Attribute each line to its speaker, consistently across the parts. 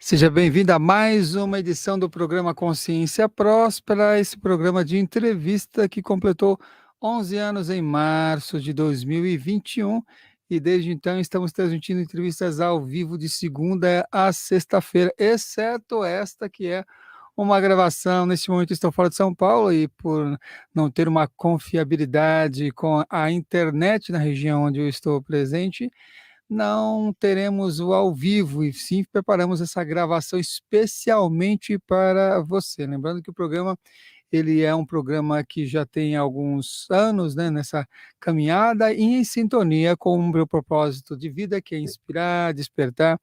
Speaker 1: Seja bem-vindo a mais uma edição do programa Consciência Próspera, esse programa de entrevista que completou 11 anos em março de 2021 e desde então estamos transmitindo entrevistas ao vivo de segunda a sexta-feira, exceto esta que é uma gravação. Neste momento estou fora de São Paulo e por não ter uma confiabilidade com a internet na região onde eu estou presente, não teremos o ao vivo, e sim preparamos essa gravação especialmente para você. Lembrando que o programa, ele é um programa que já tem alguns anos, né, nessa caminhada e em sintonia com o meu propósito de vida, que é inspirar, despertar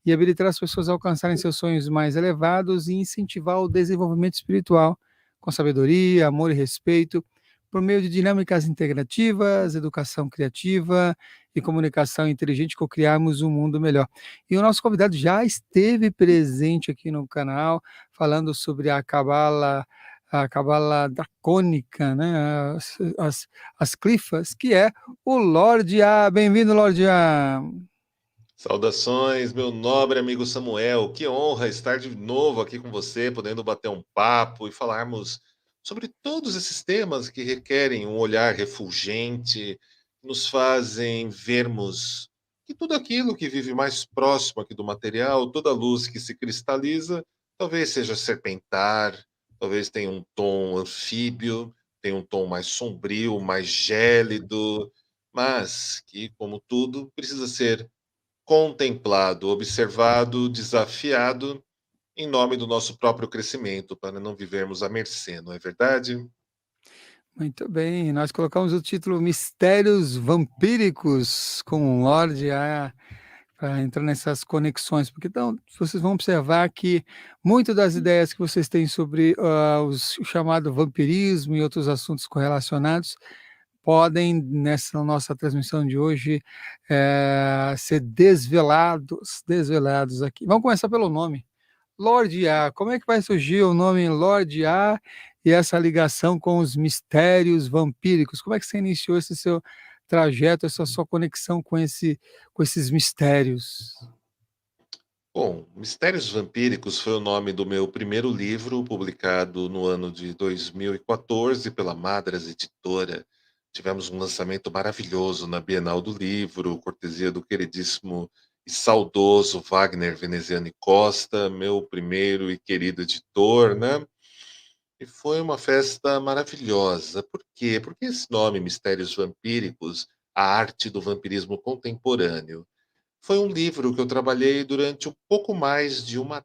Speaker 1: e habilitar as pessoas a alcançarem seus sonhos mais elevados e incentivar o desenvolvimento espiritual com sabedoria, amor e respeito, por meio de dinâmicas integrativas, educação criativa e comunicação inteligente, co-criarmos um mundo melhor. E o nosso convidado já esteve presente aqui no canal, falando sobre a cabala dracônica, né? As clifas, que é o Lorde A. Bem-vindo, Lorde A.
Speaker 2: Saudações, meu nobre amigo Samuel. Que honra estar de novo aqui com você, podendo bater um papo e falarmos sobre todos esses temas que requerem um olhar refulgente, que nos fazem vermos que tudo aquilo que vive mais próximo aqui do material, toda luz que se cristaliza, talvez seja serpentar, talvez tenha um tom anfíbio, tenha um tom mais sombrio, mais gélido, mas que, como tudo, precisa ser contemplado, observado, desafiado, em nome do nosso próprio crescimento, para não vivermos à mercê, não é verdade?
Speaker 1: Muito bem, nós colocamos o título Mistérios Vampíricos com o Lorde A, para entrar nessas conexões, porque então vocês vão observar que muito das ideias que vocês têm sobre o chamado vampirismo e outros assuntos correlacionados podem, nessa nossa transmissão de hoje, ser desvelados aqui. Vamos começar pelo nome. Lorde A, como é que vai surgir o nome Lorde A e essa ligação com os mistérios vampíricos? Como é que você iniciou esse seu trajeto, essa sua conexão com esses mistérios?
Speaker 2: Bom, Mistérios Vampíricos foi o nome do meu primeiro livro, publicado no ano de 2014 pela Madras Editora. Tivemos um lançamento maravilhoso na Bienal do Livro, cortesia do queridíssimo e saudoso Wagner Veneziani Costa, meu primeiro e querido editor, né? E foi uma festa maravilhosa. Por quê? Porque esse nome, Mistérios Vampíricos, a arte do vampirismo contemporâneo, foi um livro que eu trabalhei durante um pouco mais de uma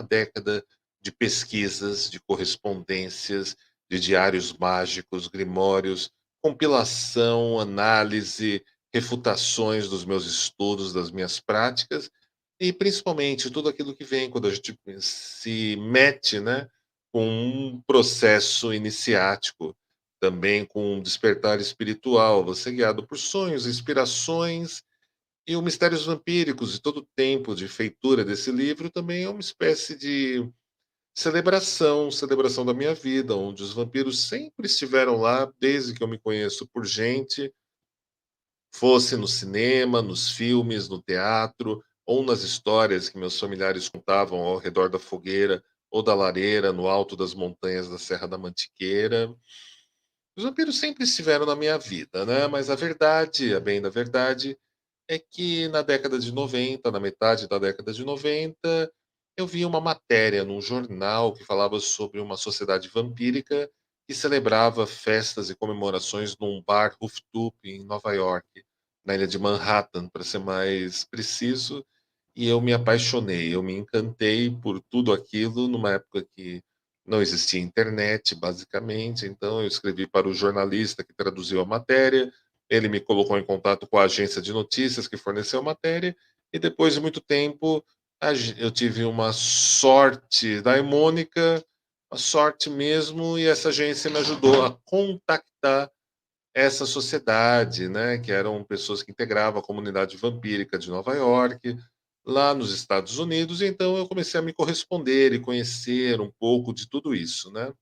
Speaker 2: década de pesquisas, de correspondências, de diários mágicos, grimórios, compilação, análise, refutações dos meus estudos, das minhas práticas, e principalmente tudo aquilo que vem quando a gente se mete, né, com um processo iniciático, também com um despertar espiritual, você é guiado por sonhos, inspirações, e o Mistérios Vampíricos e todo o tempo de feitura desse livro também é uma espécie de celebração da minha vida, onde os vampiros sempre estiveram lá desde que eu me conheço por gente, fosse no cinema, nos filmes, no teatro, ou nas histórias que meus familiares contavam ao redor da fogueira ou da lareira, no alto das montanhas da Serra da Mantiqueira. Os vampiros sempre estiveram na minha vida, né? Mas a verdade, a bem da verdade, é que na década de 90, na metade da década de 90, eu vi uma matéria num jornal que falava sobre uma sociedade vampírica que celebrava festas e comemorações num bar rooftop em Nova York, na ilha de Manhattan, para ser mais preciso, e eu me apaixonei, eu me encantei por tudo aquilo numa época que não existia internet, basicamente, então eu escrevi para o jornalista que traduziu a matéria, ele me colocou em contato com a agência de notícias que forneceu a matéria, e depois de muito tempo eu tive uma sorte daimônica, uma sorte mesmo, e essa agência me ajudou a contactar essa sociedade, né, que eram pessoas que integravam a comunidade vampírica de Nova York, lá nos Estados Unidos, e então eu comecei a me corresponder e conhecer um pouco de tudo isso, né.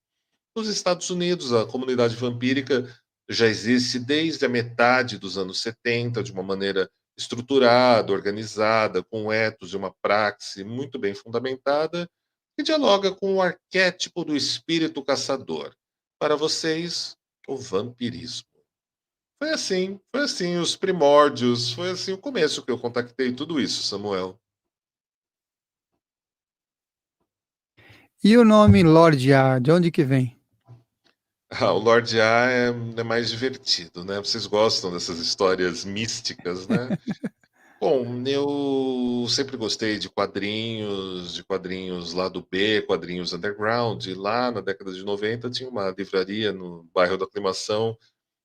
Speaker 2: Nos Estados Unidos, a comunidade vampírica já existe desde a metade dos anos 70, de uma maneira estruturada, organizada, com um ethos e uma praxe muito bem fundamentada, que dialoga com o arquétipo do espírito caçador. Para vocês, o vampirismo. Foi assim os primórdios, foi assim o começo que eu contactei tudo isso, Samuel.
Speaker 1: E o nome Lorde A, de onde que vem?
Speaker 2: Ah, o Lorde A é mais divertido, né? Vocês gostam dessas histórias místicas, né? Bom, eu sempre gostei de quadrinhos lá do B, quadrinhos underground. E lá na década de 90 tinha uma livraria no bairro da Aclimação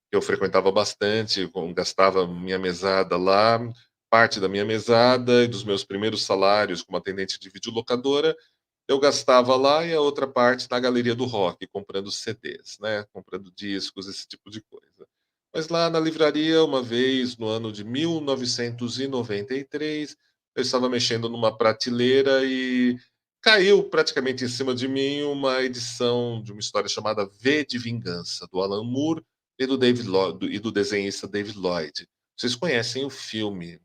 Speaker 2: que eu frequentava bastante, gastava minha mesada lá, parte da minha mesada e dos meus primeiros salários como atendente de videolocadora eu gastava lá e a outra parte na galeria do rock, comprando CDs, né? Comprando discos, esse tipo de coisa. Mas lá na livraria, uma vez, no ano de 1993, eu estava mexendo numa prateleira e caiu praticamente em cima de mim uma edição de uma história chamada V de Vingança, do Alan Moore e do, e do desenhista David Lloyd. Vocês conhecem o filme,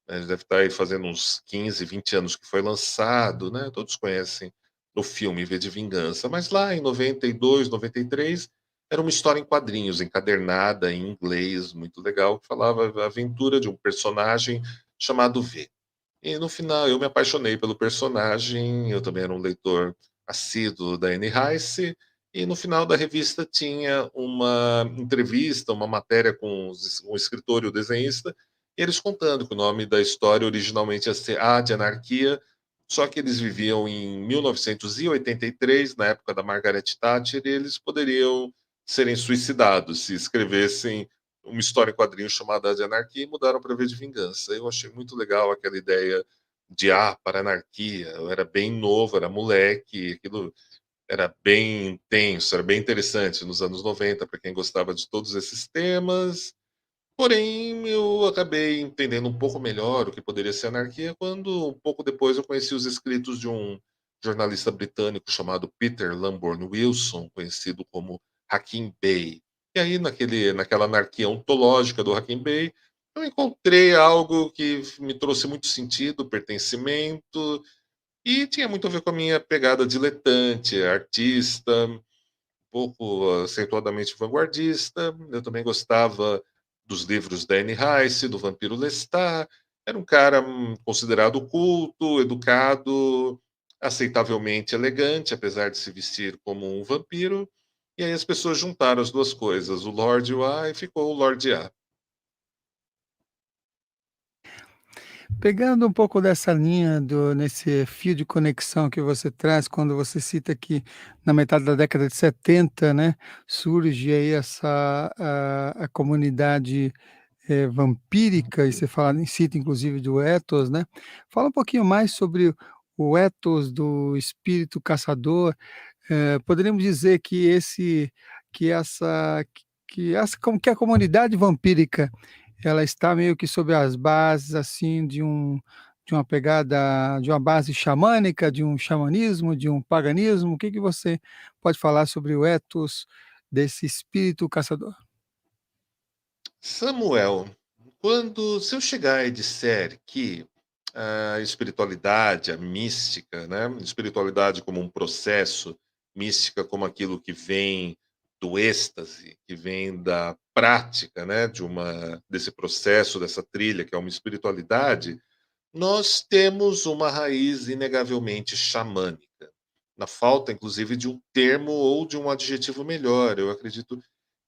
Speaker 2: né? Deve estar aí fazendo uns 15, 20 anos que foi lançado, né? Todos conhecem o filme V de Vingança, mas lá em 92, 93, era uma história em quadrinhos, encadernada em inglês, muito legal, que falava a aventura de um personagem chamado V. E no final eu me apaixonei pelo personagem, eu também era um leitor assíduo da Anne Rice, e no final da revista tinha uma entrevista, uma matéria com um escritor e o desenhista, e eles contando que o nome da história originalmente ia ser A de Anarquia, só que eles viviam em 1983, na época da Margaret Thatcher, e eles poderiam serem suicidados se escrevessem uma história em quadrinhos chamada de Anarquia e mudaram para V de Vingança. Eu achei muito legal aquela ideia de A para Anarquia. Eu era bem novo, era moleque, aquilo era bem intenso, era bem interessante nos anos 90 para quem gostava de todos esses temas. Porém, eu acabei entendendo um pouco melhor o que poderia ser anarquia quando, um pouco depois, eu conheci os escritos de um jornalista britânico chamado Peter Lamborn Wilson, conhecido como Hakim Bey. E aí, naquela anarquia ontológica do Hakim Bey, eu encontrei algo que me trouxe muito sentido, pertencimento, e tinha muito a ver com a minha pegada diletante, artista, pouco acentuadamente vanguardista. Eu também gostava dos livros da Anne Rice, do Vampiro Lestat. Era um cara considerado culto, educado, aceitavelmente elegante, apesar de se vestir como um vampiro. E aí as pessoas juntaram as duas coisas, o Lorde A e ficou o Lorde A.
Speaker 1: Pegando um pouco dessa linha nesse fio de conexão que você traz, quando você cita que na metade da década de 70, né, surge aí a comunidade, vampírica, e você cita inclusive do ethos, né. Fala um pouquinho mais sobre o ethos do espírito caçador. Poderíamos dizer que como que a comunidade vampírica, ela está meio que sob as bases, assim, de uma pegada de uma base xamânica, de um xamanismo, de um paganismo. O que que você pode falar sobre o ethos desse espírito caçador?
Speaker 2: Samuel, se eu chegar e disser que a espiritualidade, a mística, né? Espiritualidade como um processo, mística como aquilo que vem do êxtase, que vem da prática, né? Desse processo, dessa trilha que é uma espiritualidade, nós temos uma raiz inegavelmente xamânica, na falta, inclusive, de um termo ou de um adjetivo melhor. Eu acredito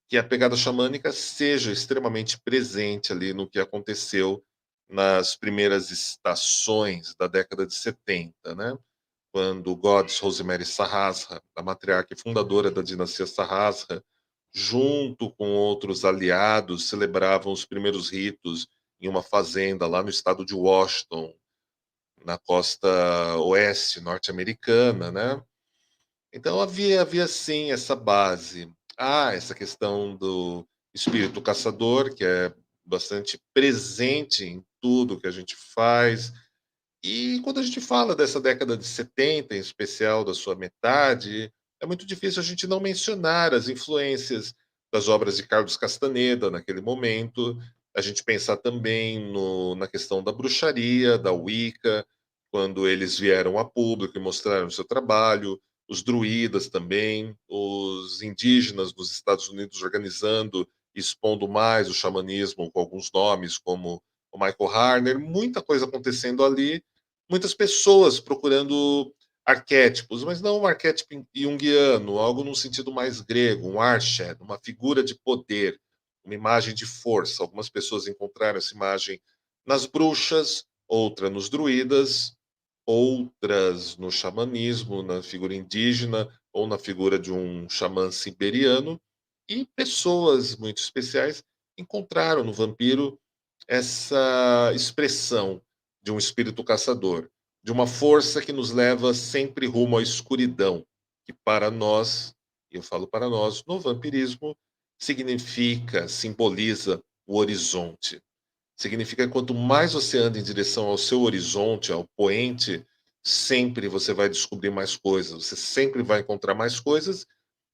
Speaker 2: que a pegada xamânica seja extremamente presente ali no que aconteceu nas primeiras estações da década de 70, né? Quando Goddess Rosemary Sahasra, a matriarca e fundadora da dinastia Sahasra, junto com outros aliados, celebravam os primeiros ritos em uma fazenda lá no estado de Washington, na costa oeste norte-americana, né? Então havia sim essa base. Essa questão do espírito caçador, que é bastante presente em tudo que a gente faz. E quando a gente fala dessa década de 70, em especial da sua metade, é muito difícil a gente não mencionar as influências das obras de Carlos Castaneda naquele momento, a gente pensar também na questão da bruxaria, da Wicca, quando eles vieram a público e mostraram o seu trabalho, os druidas também, os indígenas dos Estados Unidos organizando e expondo mais o xamanismo com alguns nomes, como o Michael Harner, muita coisa acontecendo ali, muitas pessoas procurando arquétipos, mas não um arquétipo junguiano, algo num sentido mais grego, um Arshed, uma figura de poder, uma imagem de força. Algumas pessoas encontraram essa imagem nas bruxas, outra nos druidas, outras no xamanismo, na figura indígena ou na figura de um xamã siberiano. E pessoas muito especiais encontraram no vampiro essa expressão de um espírito caçador, de uma força que nos leva sempre rumo à escuridão, que para nós, e eu falo para nós, no vampirismo, significa, simboliza o horizonte. Significa que quanto mais você anda em direção ao seu horizonte, ao poente, sempre você vai descobrir mais coisas, você sempre vai encontrar mais coisas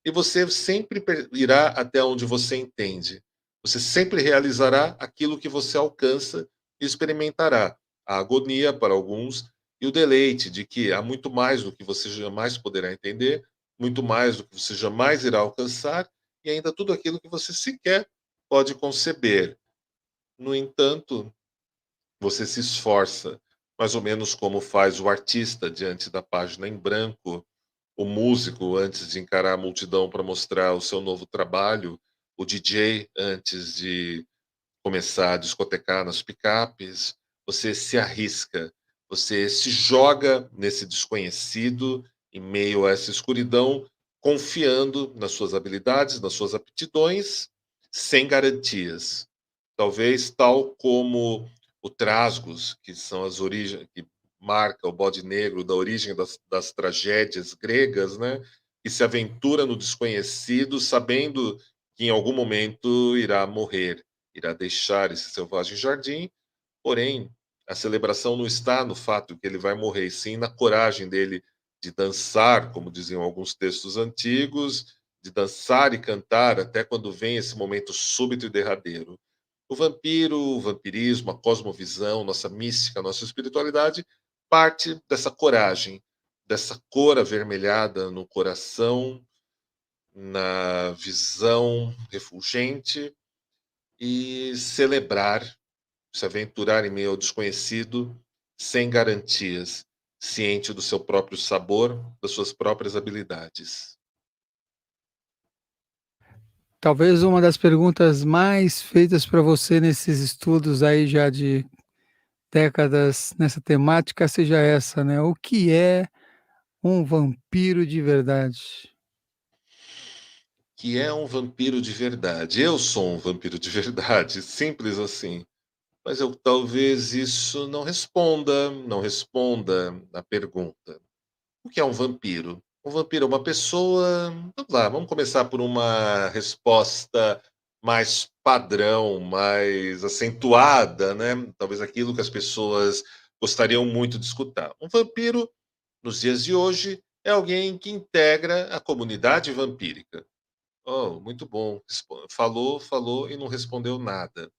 Speaker 2: e você sempre irá até onde você entende. Você sempre realizará aquilo que você alcança e experimentará a agonia para alguns e o deleite de que há muito mais do que você jamais poderá entender, muito mais do que você jamais irá alcançar e ainda tudo aquilo que você sequer pode conceber. No entanto, você se esforça, mais ou menos como faz o artista diante da página em branco, o músico antes de encarar a multidão para mostrar o seu novo trabalho, o DJ antes de começar a discotecar nas picapes. Você se arrisca, você se joga nesse desconhecido, em meio a essa escuridão, confiando nas suas habilidades, nas suas aptidões, sem garantias. Talvez tal como o Trasgos, que são as origens, que marca o bode negro da origem das tragédias gregas, né? Que se aventura no desconhecido, sabendo que em algum momento irá morrer, irá deixar esse selvagem jardim. Porém, a celebração não está no fato que ele vai morrer, sim na coragem dele de dançar, como diziam alguns textos antigos, de dançar e cantar até quando vem esse momento súbito e derradeiro. O vampiro, o vampirismo, a cosmovisão, nossa mística, nossa espiritualidade parte dessa coragem, dessa cor avermelhada no coração, na visão refulgente e celebrar, se aventurar em meio ao desconhecido, sem garantias, ciente do seu próprio sabor, das suas próprias habilidades.
Speaker 1: Talvez uma das perguntas mais feitas para você nesses estudos aí já de décadas nessa temática seja essa, né? O que é um vampiro de verdade?
Speaker 2: Que é um vampiro de verdade. Eu sou um vampiro de verdade, simples assim. Mas eu talvez isso não responda a pergunta. O que é um vampiro? Um vampiro é uma pessoa. Vamos lá, vamos começar por uma resposta mais padrão, mais acentuada, né? Talvez aquilo que as pessoas gostariam muito de escutar. Um vampiro, nos dias de hoje, é alguém que integra a comunidade vampírica. Oh, muito bom. Falou, falou e não respondeu nada.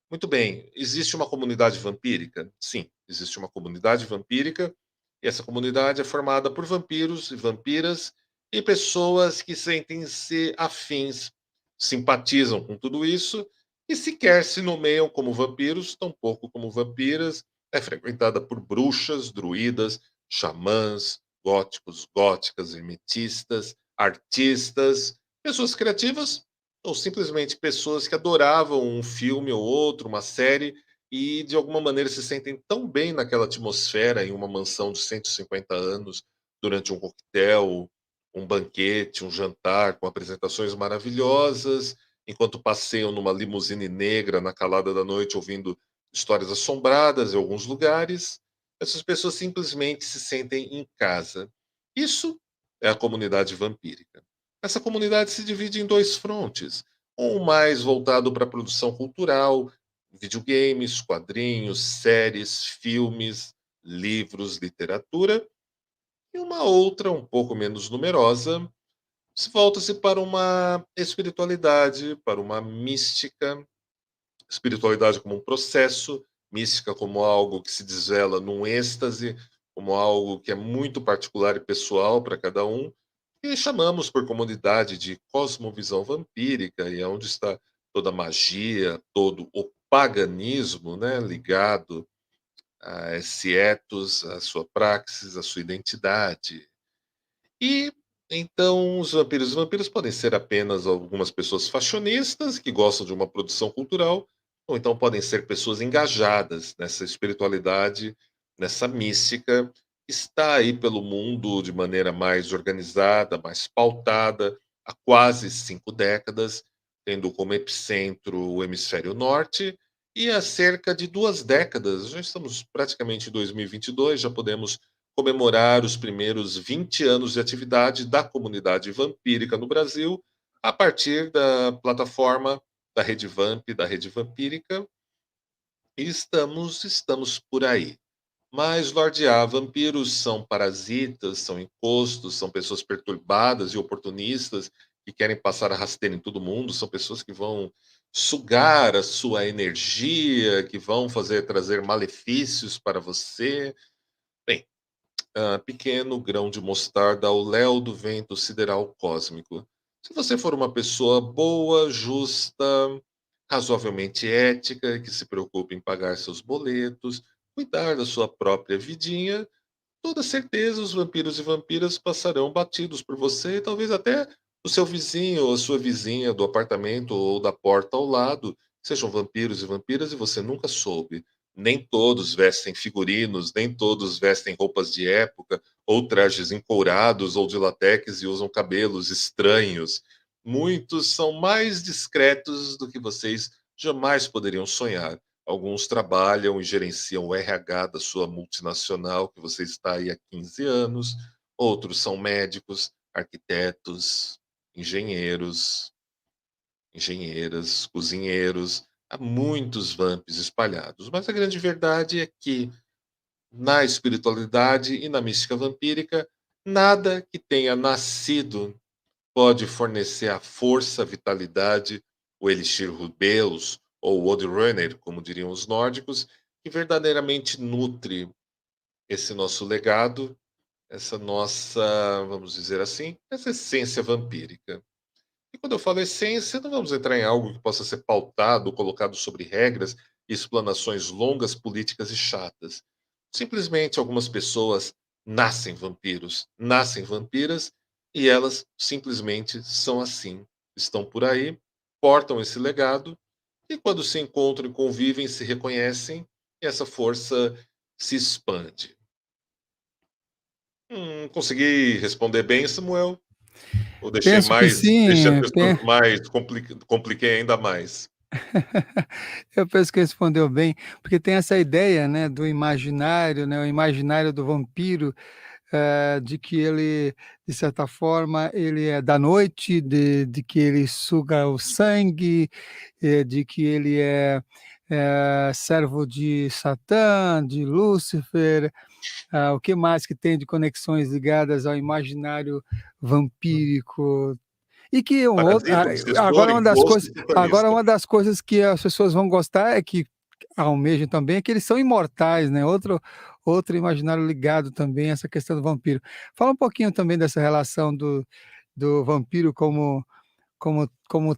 Speaker 2: Muito bem. Existe uma comunidade vampírica? Sim, existe uma comunidade vampírica. E essa comunidade é formada por vampiros e vampiras e pessoas que sentem-se afins, simpatizam com tudo isso e sequer se nomeiam como vampiros, tampouco como vampiras. É frequentada por bruxas, druidas, xamãs, góticos, góticas, hermetistas, artistas, pessoas criativas ou simplesmente pessoas que adoravam um filme ou outro, uma série, e de alguma maneira se sentem tão bem naquela atmosfera em uma mansão de 150 anos, durante um coquetel, um banquete, um jantar com apresentações maravilhosas, enquanto passeiam numa limusine negra na calada da noite ouvindo histórias assombradas em alguns lugares. Essas pessoas simplesmente se sentem em casa. Isso é a comunidade vampírica. Essa comunidade se divide em dois frontes. Um mais voltado para a produção cultural, videogames, quadrinhos, séries, filmes, livros, literatura, e uma outra, um pouco menos numerosa, volta-se para uma espiritualidade, para uma mística, espiritualidade como um processo, mística como algo que se desvela num êxtase, como algo que é muito particular e pessoal para cada um, e chamamos por comunidade de cosmovisão vampírica, e é onde está toda a magia, todo o paganismo, né, ligado a esse ethos, a sua praxis, a sua identidade. E então os vampiros podem ser apenas algumas pessoas fashionistas que gostam de uma produção cultural, ou então podem ser pessoas engajadas nessa espiritualidade, nessa mística, que está aí pelo mundo de maneira mais organizada, mais pautada, há quase 5 décadas, tendo como epicentro o hemisfério norte, e há cerca de 2 décadas, já estamos praticamente em 2022, já podemos comemorar os primeiros 20 anos de atividade da comunidade vampírica no Brasil, a partir da plataforma da Rede Vamp, da Rede Vampírica, e estamos por aí. Mas, Lorde A, vampiros são parasitas, são encostos, são pessoas perturbadas e oportunistas que querem passar a rasteira em todo mundo, são pessoas que vão sugar a sua energia, que vão trazer malefícios para você. Bem, pequeno grão de mostarda ao léu do vento sideral cósmico. Se você for uma pessoa boa, justa, razoavelmente ética, que se preocupe em pagar seus boletos, cuidar da sua própria vidinha, toda certeza os vampiros e vampiras passarão batidos por você, e talvez até o seu vizinho ou a sua vizinha do apartamento ou da porta ao lado sejam vampiros e vampiras e você nunca soube. Nem todos vestem figurinos, nem todos vestem roupas de época, ou trajes encourados ou de latex e usam cabelos estranhos. Muitos são mais discretos do que vocês jamais poderiam sonhar. Alguns trabalham e gerenciam o RH da sua multinacional, que você está aí há 15 anos. Outros são médicos, arquitetos, engenheiros, engenheiras, cozinheiros. Há muitos vamps espalhados. Mas a grande verdade é que na espiritualidade e na mística vampírica, nada que tenha nascido pode fornecer a força, a vitalidade, o elixir Rubeus ou Odrunner, como diriam os nórdicos, que verdadeiramente nutre esse nosso legado, essa nossa, vamos dizer assim, essa essência vampírica. E quando eu falo essência, não vamos entrar em algo que possa ser pautado, colocado sobre regras e explanações longas, políticas e chatas. Simplesmente algumas pessoas nascem vampiros, nascem vampiras, e elas simplesmente são assim. Estão por aí, portam esse legado, e quando se encontram e convivem, se reconhecem, e essa força se expande. Consegui responder bem, Samuel? Ou
Speaker 1: Penso que
Speaker 2: deixei a
Speaker 1: sim,
Speaker 2: pessoa mais, compliquei ainda mais?
Speaker 1: eu penso que respondeu bem, porque tem essa ideia, né, do imaginário, né, o imaginário do vampiro, de que ele, de certa forma, ele é da noite, de que ele suga o sangue, de que ele é servo de Satã, de Lúcifer, o que mais que tem de conexões ligadas ao imaginário vampírico? E que um outro,
Speaker 2: Parasita, obsessor, encosto e
Speaker 1: agora
Speaker 2: satanista.
Speaker 1: uma das coisas que as pessoas vão gostar é que almejam também é que eles são imortais, né, outro imaginário ligado também a essa questão do vampiro. Fala um pouquinho também dessa relação do vampiro como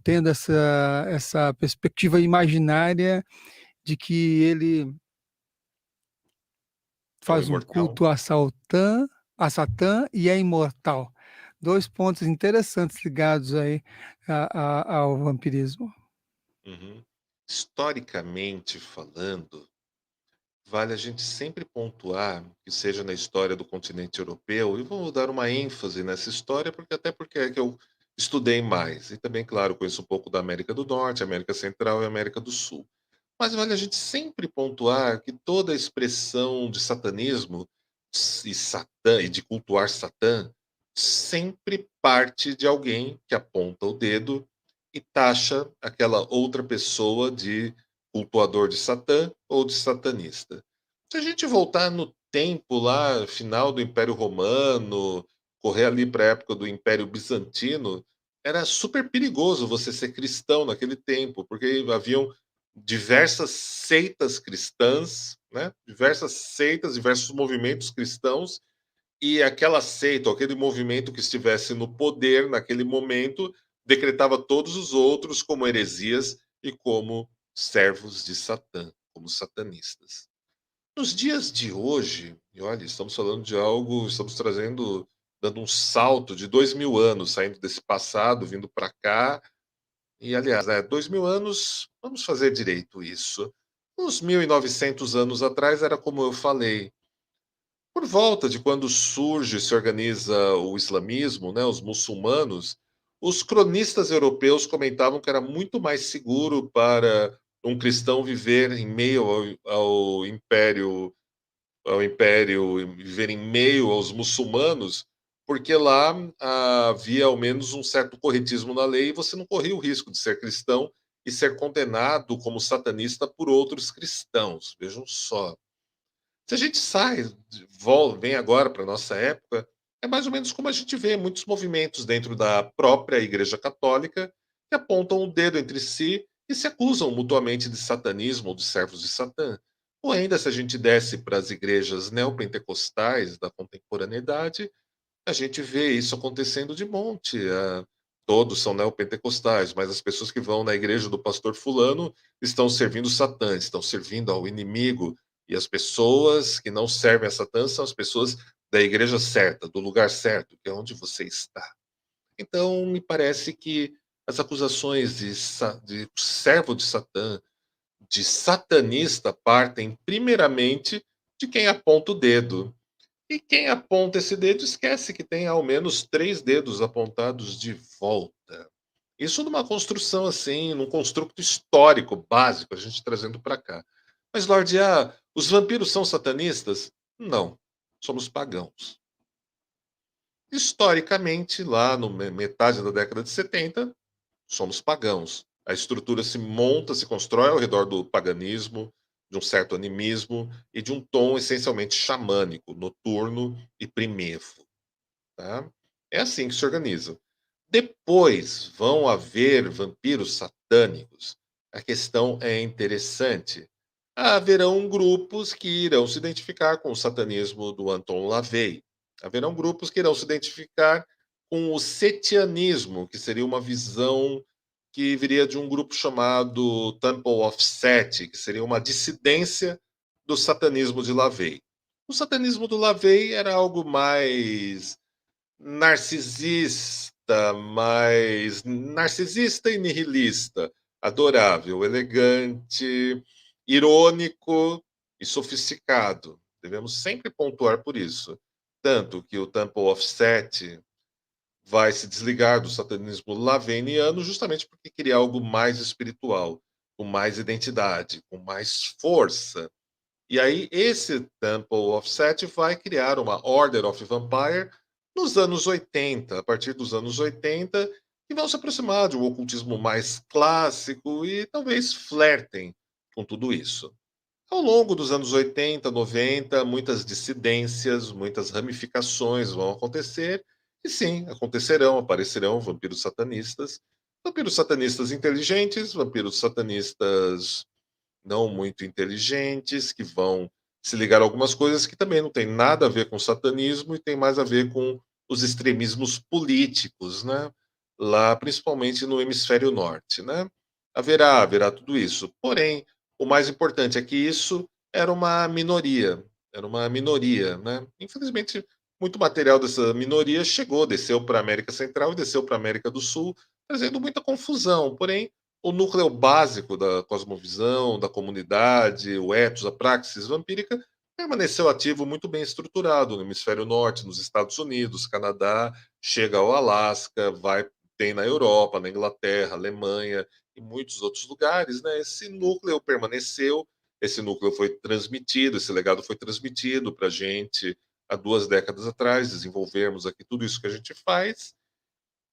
Speaker 1: tendo essa perspectiva imaginária de que ele
Speaker 2: É o
Speaker 1: faz um
Speaker 2: imortal.
Speaker 1: culto a Satã e é imortal. 2 pontos interessantes ligados aí ao vampirismo.
Speaker 2: Uhum. Historicamente falando, vale a gente sempre pontuar, que seja na história do continente europeu, e vou dar uma ênfase nessa história, porque é que eu estudei mais. E também, claro, conheço um pouco da América do Norte, América Central e América do Sul. Mas vale a gente sempre pontuar que toda a expressão de satanismo e Satã e de cultuar Satã sempre parte de alguém que aponta o dedo e taxa aquela outra pessoa de cultuador de Satã ou de satanista. Se a gente voltar no tempo lá, final do Império Romano, correr ali para a época do Império Bizantino, era super perigoso você ser cristão naquele tempo, porque haviam diversas seitas cristãs, né? Diversas seitas, diversos movimentos cristãos, e aquela seita, ou aquele movimento que estivesse no poder naquele momento, decretava todos os outros como heresias e como servos de Satã, como satanistas. Nos dias de hoje, e olha, estamos falando de algo, estamos trazendo, dando um salto de 2000 anos, saindo desse passado, vindo para cá, e aliás, 2000 anos, vamos fazer direito isso. Uns 1900 anos atrás era como eu falei, por volta de quando surge e se organiza o islamismo, né, os muçulmanos, os cronistas europeus comentavam que era muito mais seguro para um cristão viver em meio ao império, viver em meio aos muçulmanos, porque lá havia ao menos um certo corretismo na lei e você não corria o risco de ser cristão e ser condenado como satanista por outros cristãos. Vejam só. Se a gente sai, vem agora para a nossa época, é mais ou menos como a gente vê muitos movimentos dentro da própria Igreja Católica que apontam o dedo entre si e se acusam mutuamente de satanismo ou de servos de Satã. Ou ainda, se a gente desce para as igrejas neopentecostais da contemporaneidade, a gente vê isso acontecendo de monte. Todos são neopentecostais, mas as pessoas que vão na igreja do pastor fulano estão servindo Satã, estão servindo ao inimigo. E as pessoas que não servem a Satã são as pessoas da igreja certa, do lugar certo, que é onde você está. Então, me parece que as acusações de servo de Satã, de satanista, partem primeiramente de quem aponta o dedo. E quem aponta esse dedo esquece que tem ao menos 3 dedos apontados de volta. Isso numa construção assim, num construto histórico básico, a gente trazendo para cá. Mas, Lorde A, os vampiros são satanistas? Não, somos pagãos. Historicamente, lá no metade da década de 70, somos pagãos. A estrutura se monta, se constrói ao redor do paganismo, de um certo animismo e de um tom essencialmente xamânico, noturno e primevo. Tá? É assim que se organiza. Depois vão haver vampiros satânicos. A questão é interessante. Haverão grupos que irão se identificar com o satanismo do Anton LaVey. Haverão grupos que irão se identificar com o setianismo, que seria uma visão que viria de um grupo chamado Temple of Set, que seria uma dissidência do satanismo de LaVey. O satanismo do LaVey era algo mais narcisista e nihilista, adorável, elegante, irônico e sofisticado. Devemos sempre pontuar por isso. Tanto que o Temple of Set vai se desligar do satanismo laveniano justamente porque queria algo mais espiritual, com mais identidade, com mais força. E aí, esse Temple of Set vai criar uma Order of Vampire nos anos 80, a partir dos anos 80, que vão se aproximar de um ocultismo mais clássico e talvez flertem com tudo isso. Ao longo dos anos 80, 90, muitas dissidências, muitas ramificações vão acontecer, e sim, acontecerão, aparecerão vampiros satanistas inteligentes, vampiros satanistas não muito inteligentes, que vão se ligar a algumas coisas que também não tem nada a ver com satanismo e tem mais a ver com os extremismos políticos, né? Lá, principalmente no hemisfério norte, né? Haverá tudo isso. Porém, o mais importante é que isso era uma minoria, né? Infelizmente, muito material dessa minoria desceu para a América Central e desceu para a América do Sul, trazendo muita confusão. Porém, o núcleo básico da cosmovisão, da comunidade, o ethos, a praxis vampírica, permaneceu ativo, muito bem estruturado no hemisfério norte, nos Estados Unidos, Canadá, chega ao Alasca, tem na Europa, na Inglaterra, Alemanha e muitos outros lugares, né? Esse núcleo permaneceu, esse núcleo foi transmitido, esse legado foi transmitido para a gente há 2 décadas atrás, desenvolvermos aqui tudo isso que a gente faz.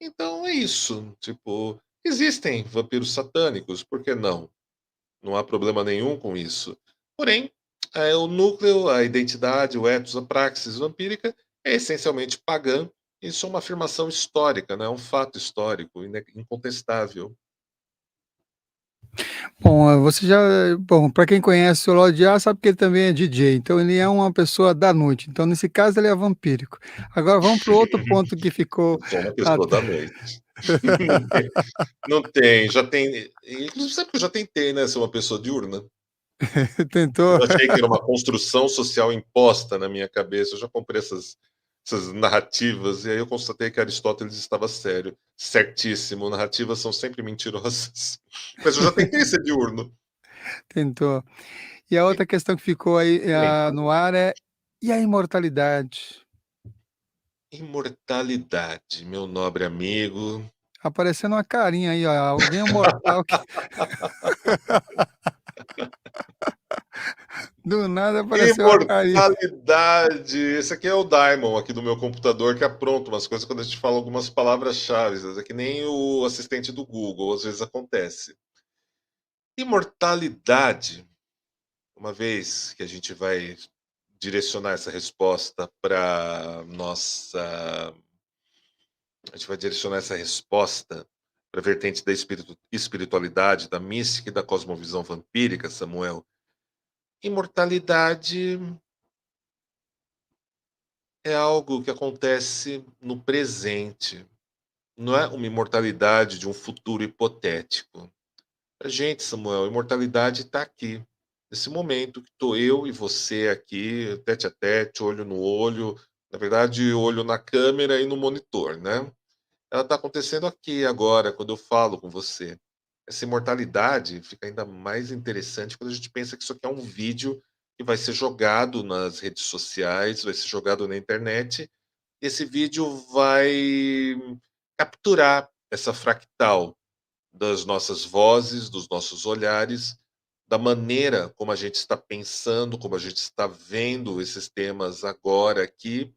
Speaker 2: Então é isso, tipo, existem vampiros satânicos, por que não? Não há problema nenhum com isso. Porém, o núcleo, a identidade, o ethos, a praxis vampírica é essencialmente pagã. Isso é uma afirmação histórica, né? É um fato histórico, incontestável.
Speaker 1: Bom, você já bom, para quem conhece o Lorde A, sabe que ele também é DJ, então ele é uma pessoa da noite, então nesse caso ele é vampírico. Agora vamos para o outro ponto que ficou
Speaker 2: Eu sou uma pessoa
Speaker 1: até
Speaker 2: da noite. Não tem, não tem, já tem. Inclusive, sabe que eu já tentei, né, ser uma pessoa diurna?
Speaker 1: tentou.
Speaker 2: Eu achei que era uma construção social imposta na minha cabeça. Eu já comprei essas narrativas, e aí eu constatei que Aristóteles estava sério, certíssimo. Narrativas são sempre mentirosas. Mas eu já tentei ser diurno.
Speaker 1: Tentou. E a outra questão que ficou aí,
Speaker 2: Tentei.
Speaker 1: no ar é: e a imortalidade?
Speaker 2: Imortalidade, meu nobre amigo.
Speaker 1: Aparecendo uma carinha aí, ó, alguém é mortal que do nada apareceu uma carinha.
Speaker 2: Imortalidade! Esse aqui é o Daimon aqui do meu computador que apronta umas coisas quando a gente fala algumas palavras-chave. É que nem o assistente do Google, às vezes acontece. Imortalidade, uma vez que a gente vai direcionar essa resposta para nossa. A gente vai direcionar essa resposta para a vertente da espiritualidade, da mística e da cosmovisão vampírica, Samuel. Imortalidade é algo que acontece no presente, não é uma imortalidade de um futuro hipotético. Para gente, Samuel, a imortalidade está aqui, nesse momento que estou eu e você aqui, tete a tete, olho no olho, na verdade, olho na câmera e no monitor, né? Ela está acontecendo aqui agora, quando eu falo com você. Essa imortalidade fica ainda mais interessante quando a gente pensa que isso aqui é um vídeo que vai ser jogado nas redes sociais, vai ser jogado na internet. Esse vídeo vai capturar essa fractal das nossas vozes, dos nossos olhares, da maneira como a gente está pensando, como a gente está vendo esses temas agora aqui,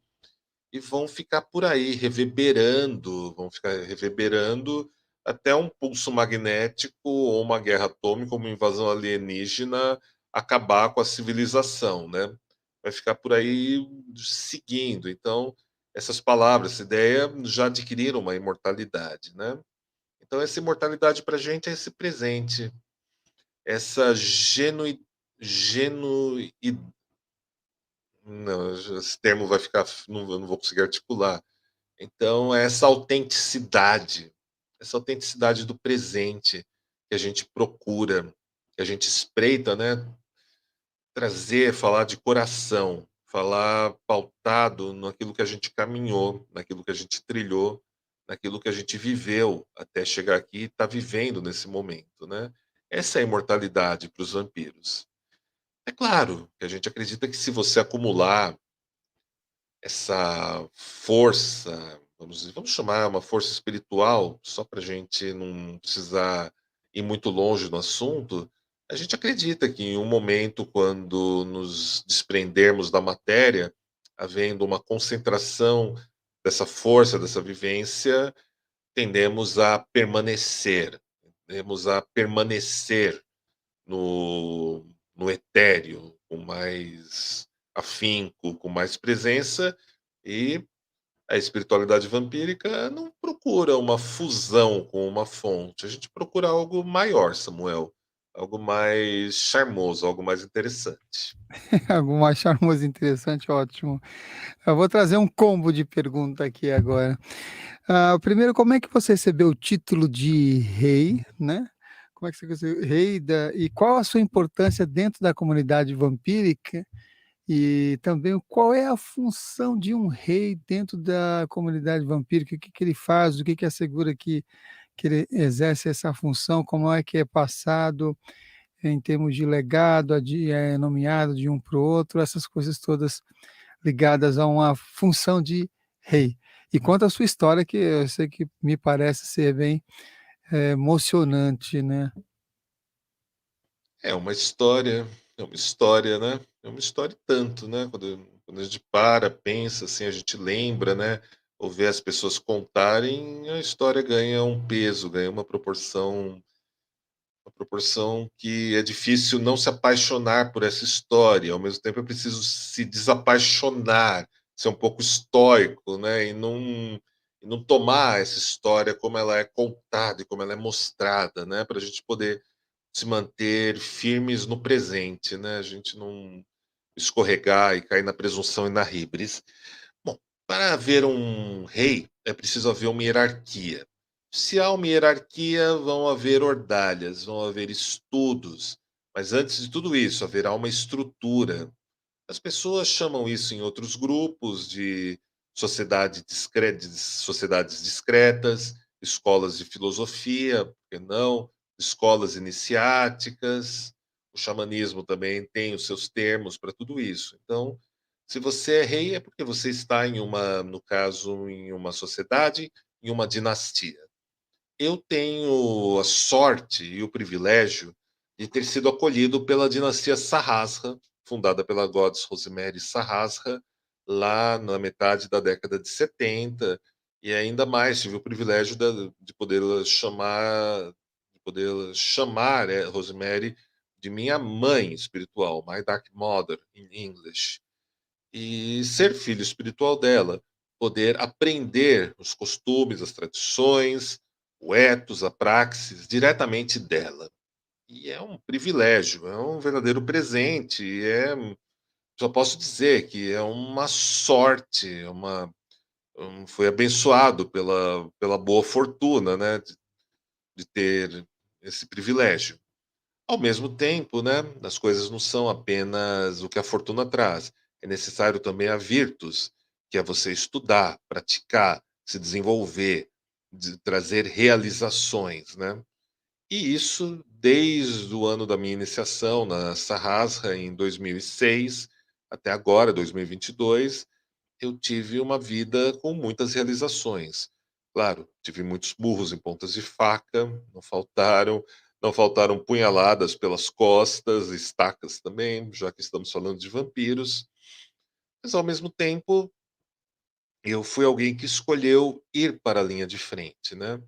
Speaker 2: e vão ficar por aí reverberando, vão ficar reverberando até um pulso magnético ou uma guerra atômica, uma invasão alienígena acabar com a civilização, né? Vai ficar por aí seguindo. Então, essas palavras, essa ideia já adquiriram uma imortalidade, né? Então, essa imortalidade para a gente é esse presente, essa genu, não, esse termo vai ficar, não, eu não vou conseguir articular. Então, é essa autenticidade do presente que a gente procura, que a gente espreita, né? Trazer, falar de coração, falar pautado naquilo que a gente caminhou, naquilo que a gente trilhou, naquilo que a gente viveu até chegar aqui e está vivendo nesse momento, né? Essa é a imortalidade para os vampiros. É claro que a gente acredita que se você acumular essa força, vamos chamar uma força espiritual, só para a gente não precisar ir muito longe no assunto, a gente acredita que em um momento, quando nos desprendermos da matéria, havendo uma concentração dessa força, dessa vivência, tendemos a permanecer no, no etéreo, com mais afinco, com mais presença, e a espiritualidade vampírica não procura uma fusão com uma fonte, a gente procura algo maior, Samuel, algo mais charmoso, algo mais interessante.
Speaker 1: Algo mais charmoso e interessante, ótimo. Eu vou trazer um combo de pergunta aqui agora. Primeiro, como é que você recebeu o título de rei, né? Como é que você recebeu rei e qual a sua importância dentro da comunidade vampírica? E também qual é a função de um rei dentro da comunidade vampírica? O que que ele faz? O que que assegura que ele exerce essa função? Como é que é passado em termos de legado, nomeado de um para o outro? Essas coisas todas ligadas a uma função de rei. E conta a sua história, que eu sei que me parece ser bem emocionante, né?
Speaker 2: É uma história, né? É uma história e tanto, né? Quando a gente para, pensa, assim, a gente lembra, né? Ou vê as pessoas contarem, a história ganha um peso, ganha uma proporção que é difícil não se apaixonar por essa história. Ao mesmo tempo, é preciso se desapaixonar, ser um pouco estoico, né? E não tomar essa história como ela é contada e como ela é mostrada, né? Para a gente poder se manter firmes no presente, né? A gente não escorregar e cair na presunção e na híbris. Bom, para haver um rei, é preciso haver uma hierarquia. Se há uma hierarquia, vão haver ordalhas, vão haver estudos. Mas antes de tudo isso, haverá uma estrutura. As pessoas chamam isso em outros grupos de sociedades discretas, escolas de filosofia, por que não? Escolas iniciáticas. O xamanismo também tem os seus termos para tudo isso. Então, se você é rei, é porque você está em uma, no caso, em uma sociedade, em uma dinastia. Eu tenho a sorte e o privilégio de ter sido acolhido pela dinastia Sarrasra, fundada pela Goddess Rosemary Sarrasra, lá na metade da década de 70, e ainda mais tive o privilégio de poder chamar Rosemary de minha mãe espiritual, My Dark Mother, in English, e ser filho espiritual dela, poder aprender os costumes, as tradições, o ethos, a praxis diretamente dela. E é um privilégio, é um verdadeiro presente, só posso dizer que é uma sorte, foi abençoado pela boa fortuna, né, de ter esse privilégio. Ao mesmo tempo, né, as coisas não são apenas o que a fortuna traz. É necessário também a virtus, que é você estudar, praticar, se desenvolver, trazer realizações, né? E isso desde o ano da minha iniciação na Sahasra, em 2006, até agora, 2022, eu tive uma vida com muitas realizações. Claro, tive muitos burros em pontas de faca, não faltaram punhaladas pelas costas, estacas também, já que estamos falando de vampiros, mas ao mesmo tempo eu fui alguém que escolheu ir para a linha de frente, né?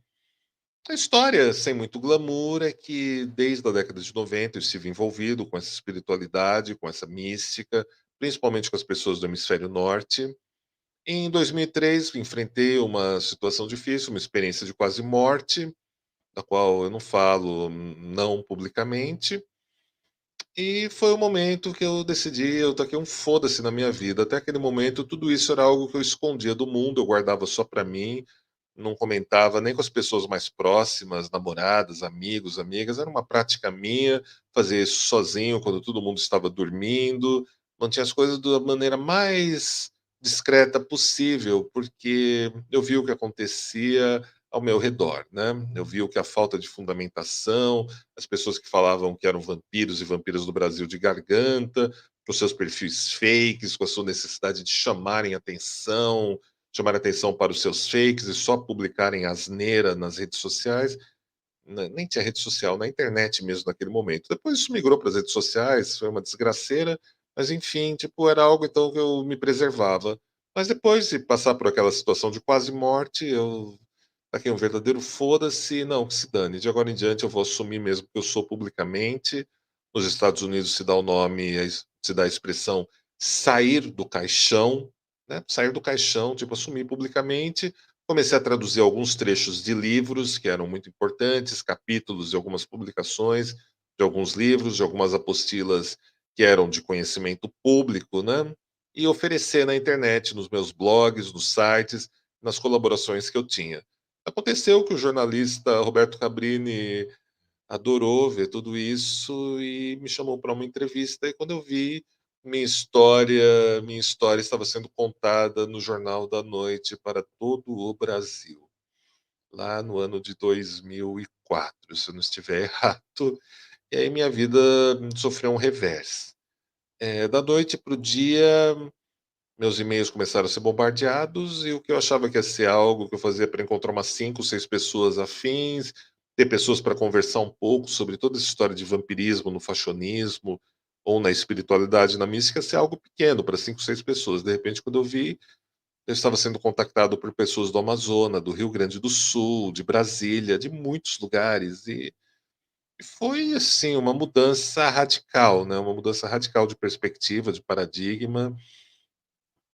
Speaker 2: A história, sem muito glamour, é que desde a década de 90 eu estive envolvido com essa espiritualidade, com essa mística, principalmente com as pessoas do hemisfério norte. Em 2003, enfrentei uma situação difícil, uma experiência de quase morte, da qual eu não falo não publicamente. E foi o momento que eu decidi, eu taquei um foda-se na minha vida. Até aquele momento, tudo isso era algo que eu escondia do mundo, eu guardava só para mim, não comentava nem com as pessoas mais próximas, namoradas, amigos, amigas. Era uma prática minha, fazer isso sozinho quando todo mundo estava dormindo. Mantinha as coisas da maneira mais discreta possível, porque eu vi o que acontecia ao meu redor, né? Eu vi o que a falta de fundamentação, as pessoas que falavam que eram vampiros e vampiras do Brasil de garganta, com seus perfis fakes, com a sua necessidade de chamar atenção para os seus fakes e só publicarem asneira nas redes sociais. Nem tinha rede social, na internet mesmo naquele momento. Depois isso migrou para as redes sociais, foi uma desgraceira, mas enfim, tipo, era algo então que eu me preservava. Mas depois de passar por aquela situação de quase morte, eu taquei um verdadeiro foda-se, não, que se dane. De agora em diante eu vou assumir mesmo que eu sou publicamente. Nos Estados Unidos se dá o nome, se dá a expressão sair do caixão, né? Sair do caixão, tipo, assumir publicamente. Comecei a traduzir alguns trechos de livros que eram muito importantes, capítulos de algumas publicações, de alguns livros, de algumas apostilas que eram de conhecimento público, né? E oferecer na internet, nos meus blogs, nos sites, nas colaborações que eu tinha. Aconteceu que o jornalista Roberto Cabrini adorou ver tudo isso e me chamou para uma entrevista. E quando eu vi, minha história estava sendo contada no Jornal da Noite para todo o Brasil, lá no ano de 2004, se eu não estiver errado. E aí minha vida sofreu um revés. Da noite para o dia, meus e-mails começaram a ser bombardeados e o que eu achava que ia ser algo que eu fazia para encontrar umas 5, 6 pessoas afins, ter pessoas para conversar um pouco sobre toda essa história de vampirismo no fashionismo ou na espiritualidade, na mística, ser algo pequeno para 5, 6 pessoas. De repente, quando eu vi, eu estava sendo contactado por pessoas do Amazonas, do Rio Grande do Sul, de Brasília, de muitos lugares e foi assim uma mudança radical, né? Uma mudança radical de perspectiva, de paradigma.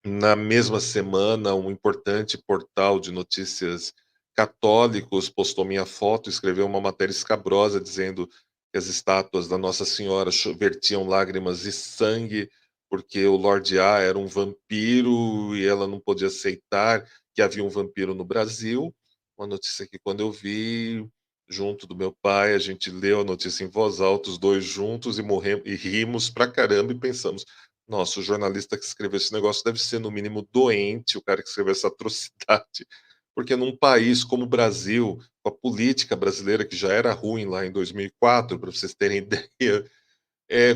Speaker 2: Na mesma semana, um importante portal de notícias católicos postou minha foto, escreveu uma matéria escabrosa dizendo que as estátuas da Nossa Senhora vertiam lágrimas e sangue, porque o Lorde A era um vampiro e ela não podia aceitar que havia um vampiro no Brasil. Uma notícia que, quando eu vi, junto do meu pai, a gente leu a notícia em voz alta, os dois juntos, e morremos e rimos pra caramba e pensamos: nossa, o jornalista que escreveu esse negócio deve ser, no mínimo, doente, o cara que escreveu essa atrocidade. Porque num país como o Brasil, com a política brasileira que já era ruim lá em 2004, para vocês terem ideia,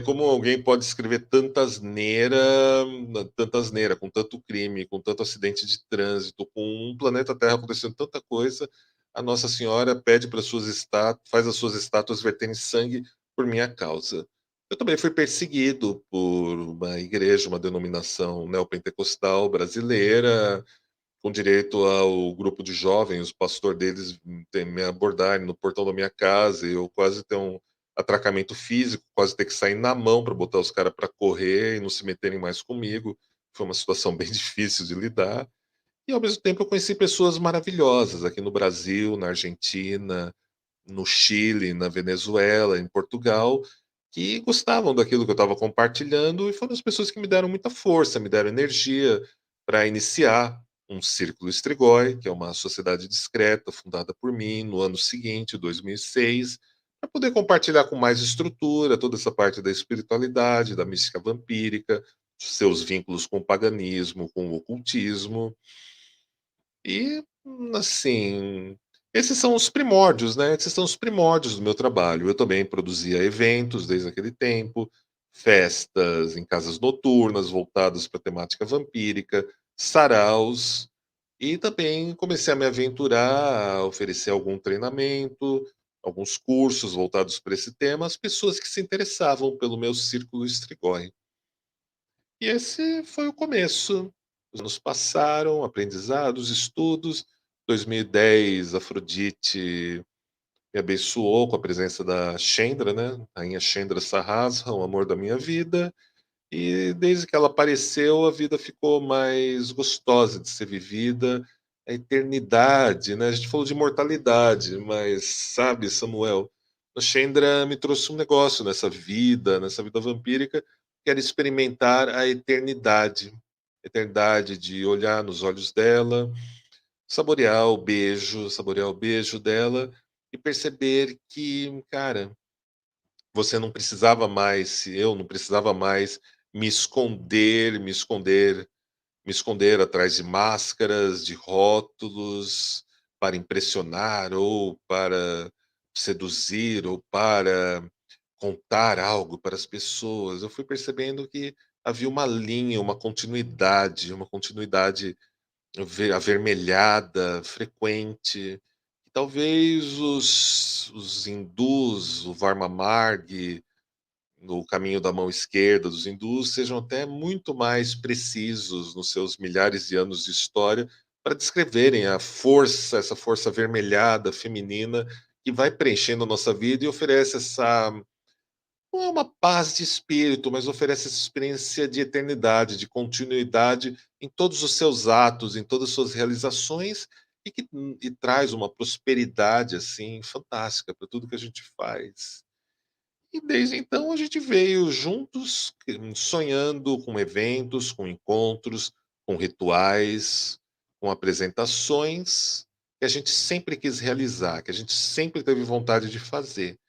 Speaker 2: como alguém pode escrever tanta asneira, com tanto crime, com tanto acidente de trânsito, com um planeta Terra acontecendo tanta coisa, a Nossa Senhora pede para suas estátuas, faz as suas estátuas verterem sangue por minha causa. Eu também fui perseguido por uma igreja, uma denominação neopentecostal brasileira, com direito ao grupo de jovens, o pastor deles me abordarem no portão da minha casa, e eu quase ter um atracamento físico, quase ter que sair na mão para botar os caras para correr e não se meterem mais comigo. Foi uma situação bem difícil de lidar. E ao mesmo tempo eu conheci pessoas maravilhosas aqui no Brasil, na Argentina, no Chile, na Venezuela, em Portugal, que gostavam daquilo que eu estava compartilhando, e foram as pessoas que me deram muita força, me deram energia para iniciar um Círculo Strigoi, que é uma sociedade discreta fundada por mim no ano seguinte, 2006, para poder compartilhar com mais estrutura toda essa parte da espiritualidade, da mística vampírica, seus vínculos com o paganismo, com o ocultismo. E, assim, esses são os primórdios, né? Esses são os primórdios do meu trabalho. Eu também produzia eventos desde aquele tempo, festas em casas noturnas voltadas para a temática vampírica, saraus, e também comecei a me aventurar, a oferecer algum treinamento, alguns cursos voltados para esse tema, às pessoas que se interessavam pelo meu círculo Strigoi. E esse foi o começo. Os anos passaram, aprendizados, estudos. 2010, Afrodite me abençoou com a presença da Chendra, né? Rainha Chendra Sarrasra, o amor da minha vida. E desde que ela apareceu, a vida ficou mais gostosa de ser vivida. A eternidade, né? A gente falou de imortalidade, mas sabe, Samuel, a Chendra me trouxe um negócio nessa vida vampírica, que era experimentar a eternidade. Eternidade de olhar nos olhos dela, saborear o beijo dela e perceber que, cara, você não precisava mais, eu não precisava mais me esconder atrás de máscaras, de rótulos para impressionar ou para seduzir ou para contar algo para as pessoas. Eu fui percebendo que havia uma linha, uma continuidade avermelhada, frequente. Talvez os hindus, o Varma Marg, no caminho da mão esquerda dos hindus, sejam até muito mais precisos nos seus milhares de anos de história para descreverem a força, essa força avermelhada feminina que vai preenchendo a nossa vida e oferece essa, não é uma paz de espírito, mas oferece essa experiência de eternidade, de continuidade em todos os seus atos, em todas as suas realizações, e traz uma prosperidade assim fantástica para tudo que a gente faz. E desde então a gente veio juntos, sonhando com eventos, com encontros, com rituais, com apresentações que a gente sempre quis realizar, que a gente sempre teve vontade de fazer.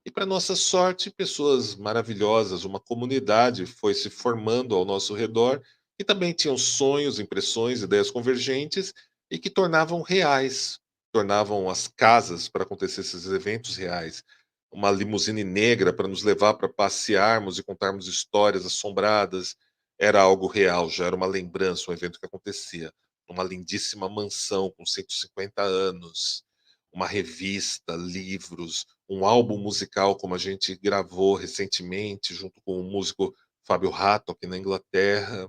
Speaker 2: E, para nossa sorte, pessoas maravilhosas, uma comunidade foi se formando ao nosso redor, que também tinham sonhos, impressões, ideias convergentes e que tornavam reais, tornavam as casas para acontecer esses eventos reais. Uma limusine negra para nos levar para passearmos e contarmos histórias assombradas era algo real, já era uma lembrança, um evento que acontecia. Uma lindíssima mansão com 150 anos, uma revista, livros, um álbum musical, como a gente gravou recentemente, junto com o músico Fábio Rato, aqui na Inglaterra,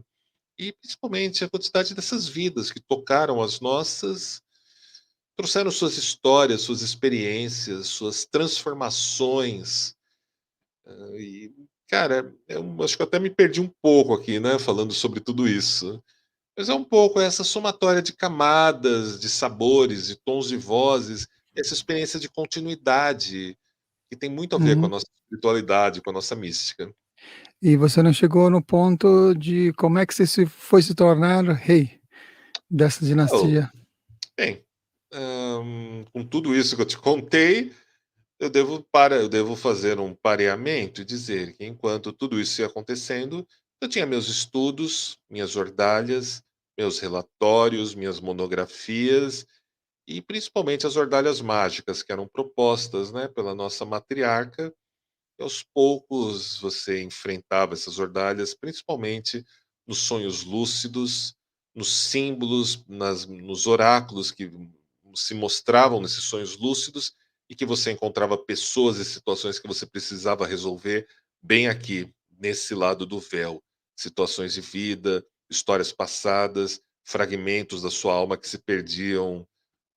Speaker 2: e principalmente a quantidade dessas vidas que tocaram as nossas, trouxeram suas histórias, suas experiências, suas transformações. E, cara, eu acho que eu até me perdi um pouco aqui, né, falando sobre tudo isso. Mas é um pouco essa somatória de camadas, de sabores, de tons de vozes, essa experiência de continuidade que tem muito a ver com a
Speaker 1: Uhum.
Speaker 2: nossa espiritualidade, com a nossa mística.
Speaker 1: E você não chegou no ponto de como é que você foi se tornar rei dessa
Speaker 2: Eu,
Speaker 1: dinastia?
Speaker 2: bem, com tudo isso que eu te contei, eu devo fazer um pareamento e dizer que enquanto tudo isso ia acontecendo, eu tinha meus estudos, minhas ordalhas, meus relatórios, minhas monografias e principalmente as ordalhas mágicas que eram propostas, né, pela nossa matriarca. E aos poucos você enfrentava essas ordalhas, principalmente nos sonhos lúcidos, nos símbolos, nos oráculos que se mostravam nesses sonhos lúcidos e que você encontrava pessoas e situações que você precisava resolver bem aqui, nesse lado do véu. Situações de vida, histórias passadas, fragmentos da sua alma que se perdiam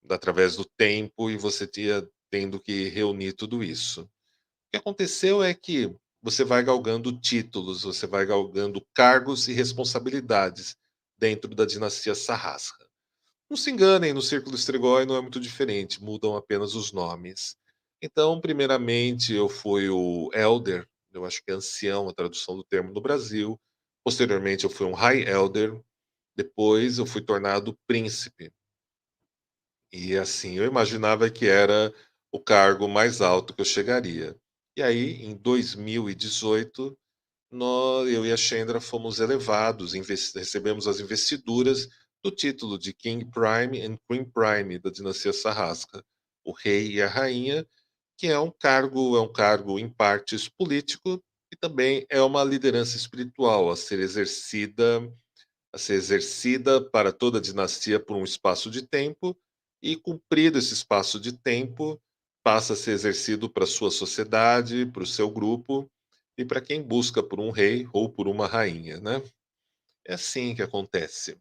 Speaker 2: através do tempo e você tinha tendo que reunir tudo isso. O que aconteceu é que você vai galgando títulos, você vai galgando cargos e responsabilidades dentro da dinastia Sarrasca. Não se enganem, no Círculo Strigoi não é muito diferente, mudam apenas os nomes. Então, primeiramente, eu fui o Elder, eu acho que é ancião a tradução do termo no Brasil. Posteriormente, eu fui um High Elder. Depois, eu fui tornado príncipe. E assim, eu imaginava que era o cargo mais alto que eu chegaria. E aí, em 2018, eu e a Chandra fomos elevados, recebemos as investiduras do título de King Prime and Queen Prime da dinastia Sarrasca, o rei e a rainha, que é um cargo em partes político e também é uma liderança espiritual a ser exercida para toda a dinastia por um espaço de tempo, e cumprido esse espaço de tempo, passa a ser exercido para a sua sociedade, para o seu grupo e para quem busca por um rei ou por uma rainha, né? É assim que acontece.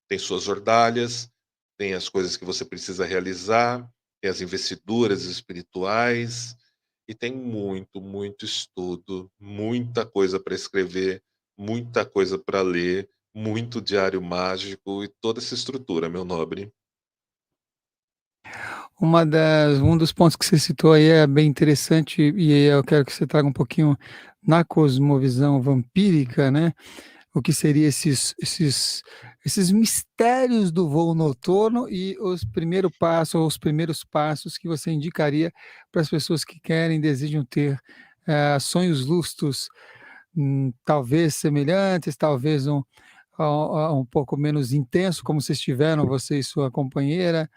Speaker 2: Tem suas ordalhas, tem as coisas que você precisa realizar, tem as investiduras espirituais e tem muito, muito estudo, muita coisa para escrever, muita coisa para ler, muito diário mágico e toda essa estrutura, meu nobre.
Speaker 1: Um dos pontos que você citou aí é bem interessante e aí eu quero que você traga um pouquinho na cosmovisão vampírica, né, o que seria esses mistérios do voo noturno e os primeiros passos que você indicaria para as pessoas que querem, desejam ter, sonhos lúcidos, talvez semelhantes, talvez um pouco menos intenso, como vocês tiveram, você e sua companheira,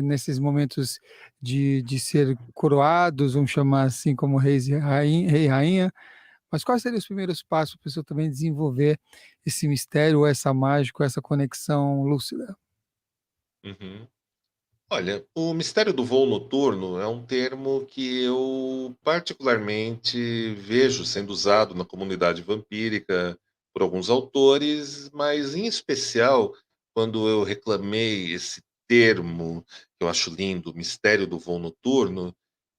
Speaker 1: nesses momentos de ser coroados, vamos chamar assim, como reis e rei e rainha, mas quais seriam os primeiros passos para a pessoa também desenvolver esse mistério, ou essa mágica, ou essa conexão lúcida?
Speaker 2: Uhum. Olha, o mistério do voo noturno é um termo que eu particularmente vejo sendo usado na comunidade vampírica por alguns autores, mas em especial quando eu reclamei esse termo, que eu acho lindo, mistério do voo noturno,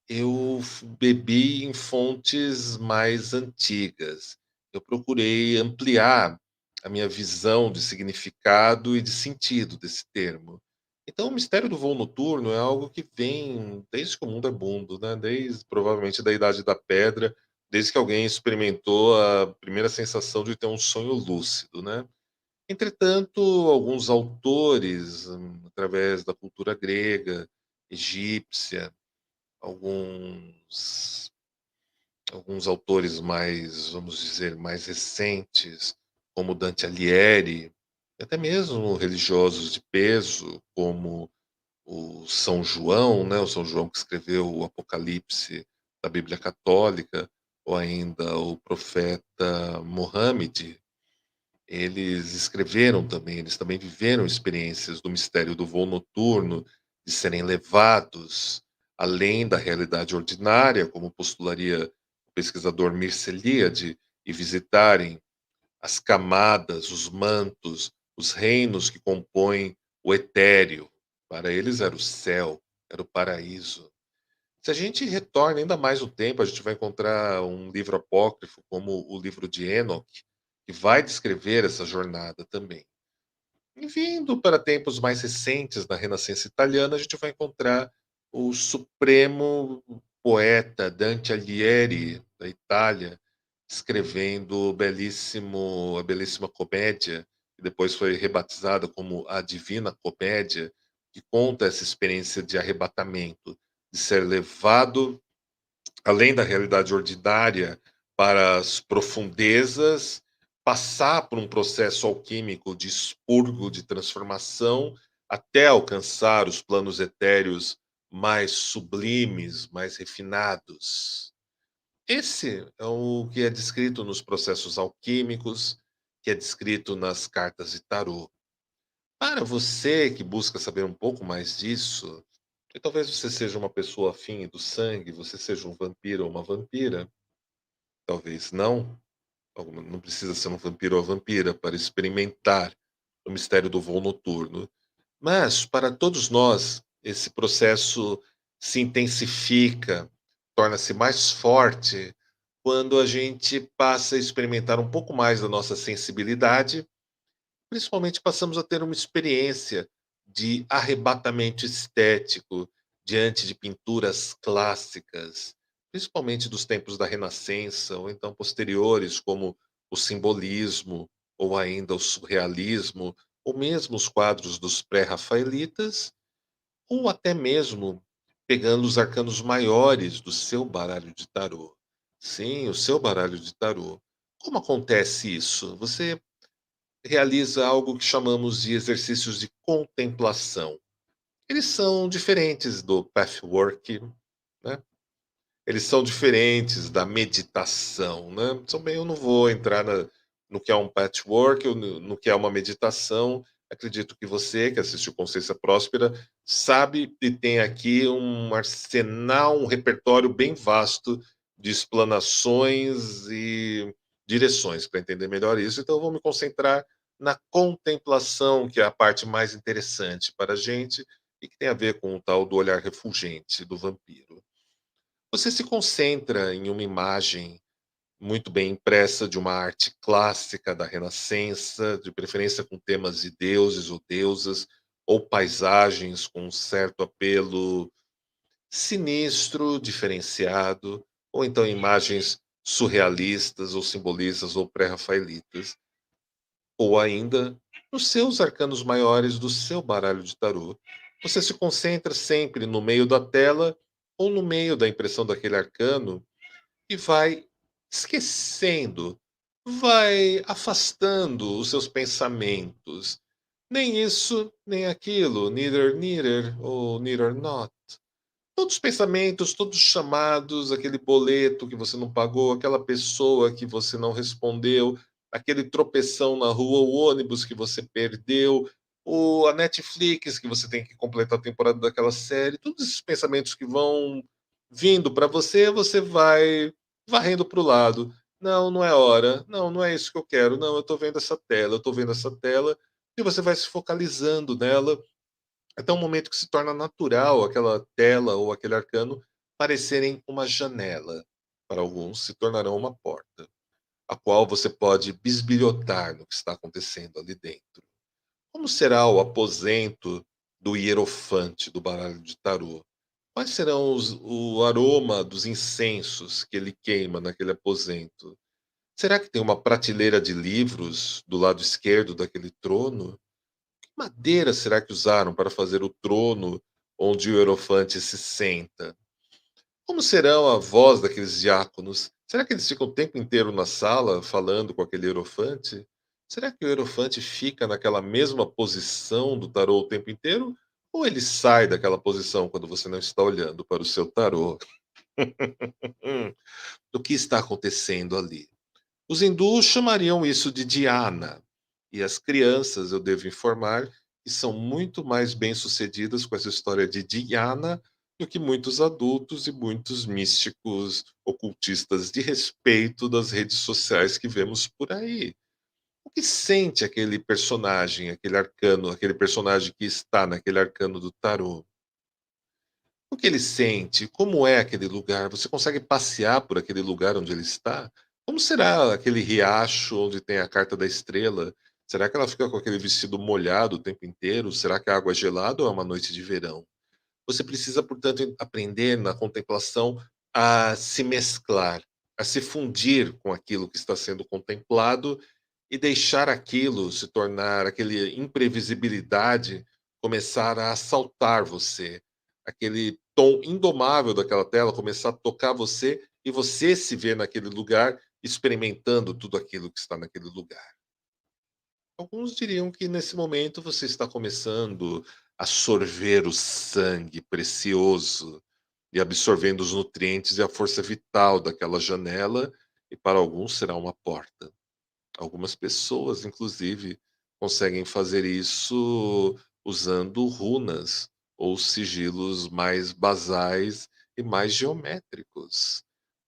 Speaker 2: eu bebi em fontes mais antigas. Eu procurei ampliar a minha visão de significado e de sentido desse termo. Então, o mistério do voo noturno é algo que vem desde que o mundo é mundo, né? Desde provavelmente da Idade da Pedra, desde que alguém experimentou a primeira sensação de ter um sonho lúcido, né? Entretanto, alguns autores, através da cultura grega, egípcia, alguns alguns autores mais, vamos dizer, mais recentes, como Dante Alighieri, e até mesmo religiosos de peso, como o São João, né, o São João que escreveu o Apocalipse da Bíblia Católica, ou ainda o profeta Mohammed, eles escreveram também, eles também viveram experiências do mistério do voo noturno, de serem levados além da realidade ordinária, como postularia o pesquisador Mircea Eliade, e visitarem as camadas, os mantos, os reinos que compõem o etéreo. Para eles era o céu, era o paraíso. Se a gente retorna ainda mais o tempo, a gente vai encontrar um livro apócrifo, como o livro de Enoch, que vai descrever essa jornada também. E vindo para tempos mais recentes, na Renascença Italiana, a gente vai encontrar o Supremo poeta Dante Alighieri, da Itália, escrevendo a belíssima comédia, que depois foi rebatizada como a Divina Comédia, que conta essa experiência de arrebatamento, de ser levado além da realidade ordinária para as profundezas, passar por um processo alquímico de expurgo, de transformação, até alcançar os planos etéreos mais sublimes, mais refinados. Esse é o que é descrito nos processos alquímicos, que é descrito nas cartas de tarô. Para você que busca saber um pouco mais disso, e talvez você seja uma pessoa afim do sangue, você seja um vampiro ou uma vampira, talvez não, não precisa ser um vampiro ou vampira para experimentar o mistério do voo noturno. Mas, para todos nós, esse processo se intensifica, torna-se mais forte quando a gente passa a experimentar um pouco mais da nossa sensibilidade, principalmente passamos a ter uma experiência de arrebatamento estético diante de pinturas clássicas, principalmente dos tempos da Renascença, ou então posteriores, como o simbolismo, ou ainda o surrealismo, ou mesmo os quadros dos pré-rafaelitas, ou até mesmo pegando os arcanos maiores do seu baralho de tarô. Sim, o seu baralho de tarô. Como acontece isso? Você realiza algo que chamamos de exercícios de contemplação. Eles são diferentes do pathwork, né? Eles são diferentes da meditação, né? Também eu não vou entrar no que é um patchwork, ou no que é uma meditação. Acredito que você, que assistiu Consciência Próspera, sabe e tem aqui um arsenal, um repertório bem vasto de explanações e direções para entender melhor isso. Então, eu vou me concentrar na contemplação, que é a parte mais interessante para a gente e que tem a ver com o tal do olhar refulgente do vampiro. Você se concentra em uma imagem muito bem impressa de uma arte clássica da Renascença, de preferência com temas de deuses ou deusas, ou paisagens com um certo apelo sinistro, diferenciado, ou então imagens surrealistas ou simbolistas ou pré-rafaelitas, ou ainda nos seus arcanos maiores do seu baralho de tarô. Você se concentra sempre no meio da tela ou no meio da impressão daquele arcano e vai esquecendo, vai afastando os seus pensamentos. Nem isso, nem aquilo, neither, neither, ou neither not. Todos os pensamentos, todos os chamados, aquele boleto que você não pagou, aquela pessoa que você não respondeu, aquele tropeção na rua, o ônibus que você perdeu, a Netflix que você tem que completar a temporada daquela série, todos esses pensamentos que vão vindo para você, você vai varrendo para o lado. Não, não é hora. Não, não é isso que eu quero. Não, eu estou vendo essa tela, eu estou vendo essa tela. E você vai se focalizando nela até um momento que se torna natural aquela tela ou aquele arcano parecerem uma janela. Para alguns, se tornarão uma porta, a qual você pode bisbilhotar no que está acontecendo ali dentro. Como será o aposento do hierofante do baralho de tarô? Quais serão o aroma dos incensos que ele queima naquele aposento? Será que tem uma prateleira de livros do lado esquerdo daquele trono? Que madeira será que usaram para fazer o trono onde o hierofante se senta? Como serão a voz daqueles diáconos? Será que eles ficam o tempo inteiro na sala falando com aquele hierofante? Será que o hierofante fica naquela mesma posição do tarô o tempo inteiro? Ou ele sai daquela posição quando você não está olhando para o seu tarô? Do que está acontecendo ali? Os hindus chamariam isso de dhyana, e as crianças, eu devo informar, que são muito mais bem-sucedidas com essa história de dhyana do que muitos adultos e muitos místicos ocultistas de respeito das redes sociais que vemos por aí. O que sente aquele personagem, aquele arcano, aquele personagem que está naquele arcano do tarô? O que ele sente? Como é aquele lugar? Você consegue passear por aquele lugar onde ele está? Como será aquele riacho onde tem a carta da estrela? Será que ela fica com aquele vestido molhado o tempo inteiro? Será que a água é gelada ou é uma noite de verão? Você precisa, portanto, aprender na contemplação a se mesclar, a se fundir com aquilo que está sendo contemplado e deixar aquilo se tornar aquele imprevisibilidade começar a assaltar você, aquele tom indomável daquela tela começar a tocar você e você se ver naquele lugar experimentando tudo aquilo que está naquele lugar. Alguns diriam que nesse momento você está começando a sorver o sangue precioso e absorvendo os nutrientes e a força vital daquela janela, e para alguns será uma porta. Algumas pessoas, inclusive, conseguem fazer isso usando runas ou sigilos mais basais e mais geométricos.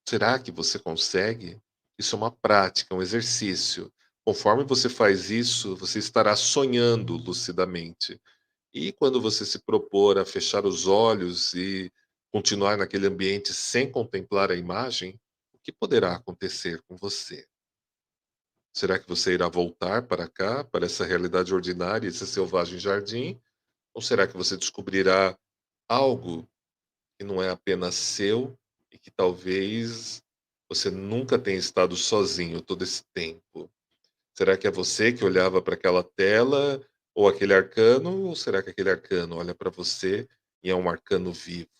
Speaker 2: Será que você consegue? Isso é uma prática, um exercício. Conforme você faz isso, você estará sonhando lucidamente. E quando você se propor a fechar os olhos e continuar naquele ambiente sem contemplar a imagem, o que poderá acontecer com você? Será que você irá voltar para cá, para essa realidade ordinária, esse selvagem jardim? Ou será que você descobrirá algo que não é apenas seu e que talvez você nunca tenha estado sozinho todo esse tempo? Será que é você que olhava para aquela tela ou aquele arcano? Ou será que aquele arcano olha para você e é um arcano vivo?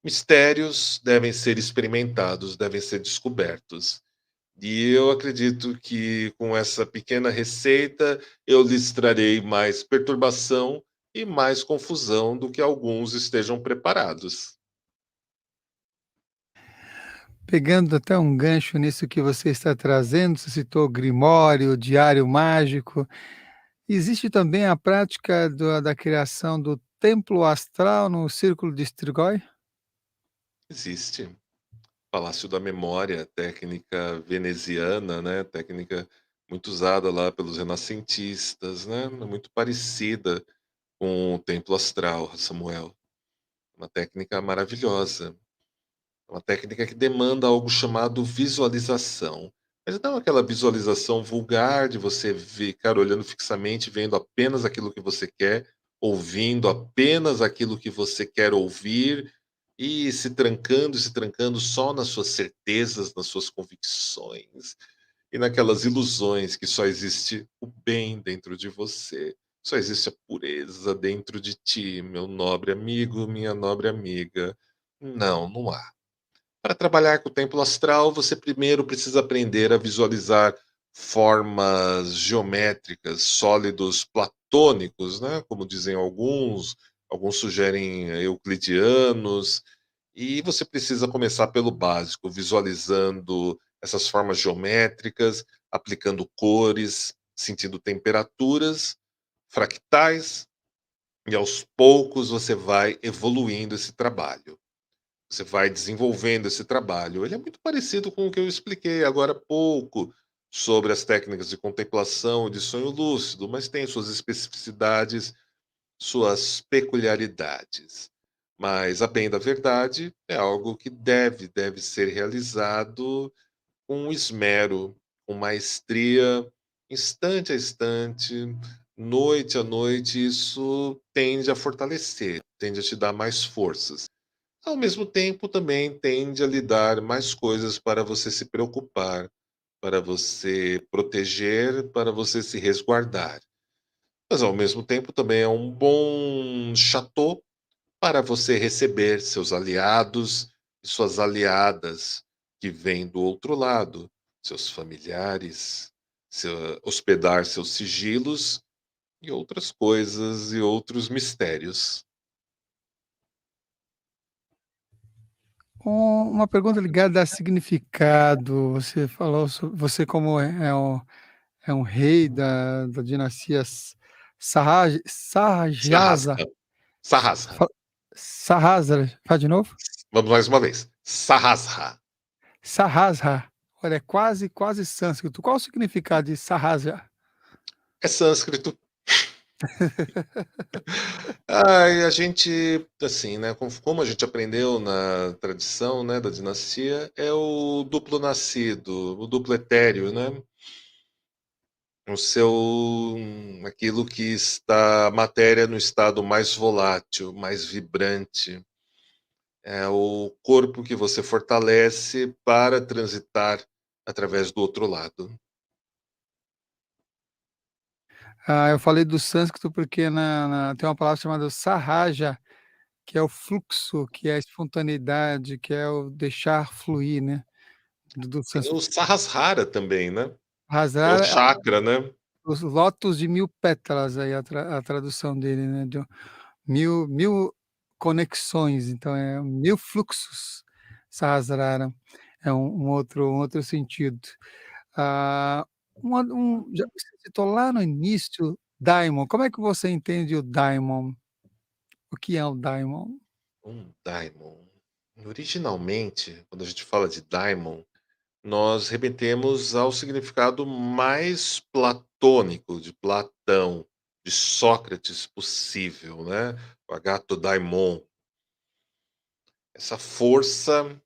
Speaker 2: Mistérios devem ser experimentados, devem ser descobertos. E eu acredito que com essa pequena receita eu lhes trarei mais perturbação e mais confusão do que alguns estejam preparados.
Speaker 1: Pegando até um gancho nisso que você está trazendo, você citou Grimório, Diário Mágico. Existe também a prática da criação do templo astral no Círculo de Strigoi?
Speaker 2: Existe Palácio da Memória, técnica veneziana, né? Técnica muito usada lá pelos renascentistas, né? Muito parecida com o templo astral, Samuel. Uma técnica maravilhosa. Uma técnica que demanda algo chamado visualização. Mas não aquela visualização vulgar de você ficar olhando fixamente, vendo apenas aquilo que você quer, ouvindo apenas aquilo que você quer ouvir e se trancando só nas suas certezas, nas suas convicções e naquelas ilusões que só existe o bem dentro de você. Só existe a pureza dentro de ti, meu nobre amigo, minha nobre amiga. Não, não há. Para trabalhar com o templo astral, você primeiro precisa aprender a visualizar formas geométricas, sólidos platônicos, né? Como dizem alguns, alguns sugerem euclidianos, e você precisa começar pelo básico, visualizando essas formas geométricas, aplicando cores, sentindo temperaturas, fractais, e aos poucos você vai evoluindo esse trabalho. Você vai desenvolvendo esse trabalho. Ele é muito parecido com o que eu expliquei agora há pouco sobre as técnicas de contemplação e de sonho lúcido, mas tem suas especificidades, suas peculiaridades. Mas, a bem da verdade, é algo que deve ser realizado com esmero, com maestria, instante a instante, noite a noite. Isso tende a fortalecer, tende a te dar mais forças. Ao mesmo tempo, também tende a lhe dar mais coisas para você se preocupar, para você proteger, para você se resguardar. Mas, ao mesmo tempo, também é um bom chateau para você receber seus aliados e suas aliadas que vêm do outro lado, seus familiares, hospedar seus sigilos e outras coisas e outros mistérios.
Speaker 1: Uma pergunta ligada a significado. Você falou você como é um rei da dinastia Sarrajasa.
Speaker 2: Sarrasra. Sarrasra.
Speaker 1: Fa Sarrasra, fala de novo?
Speaker 2: Vamos mais uma vez. Sarrasra.
Speaker 1: Sarrasra. Olha, é quase sânscrito. Qual o significado de Sarrasra?
Speaker 2: É sânscrito. Ai, a gente, assim, né, como a gente aprendeu na tradição, né, da dinastia, é o duplo nascido, o duplo etéreo, né? O seu, aquilo que está a matéria no estado mais volátil, mais vibrante, É o corpo que você fortalece para transitar através do outro lado.
Speaker 1: Eu falei do sânscrito porque tem uma palavra chamada sahaja, que é o fluxo, que é a espontaneidade, que é o deixar fluir, né, do
Speaker 2: Tem o
Speaker 1: sânscrito.
Speaker 2: Sahasrara também, né, que é o
Speaker 1: Rasar
Speaker 2: chakra, né.
Speaker 1: os lótus de 1000 pétalas, aí a tradução dele, né, de 1000 conexões, então é 1000 fluxos, Sahasrara, é um outro sentido. Ah, já você citou lá no início, daimon, como é que você entende o daimon? O que é o daimon?
Speaker 2: Um daimon. Originalmente, quando a gente fala de daimon, nós remetemos ao significado mais platônico de Platão, de Sócrates possível, né, o agato daimon. Essa força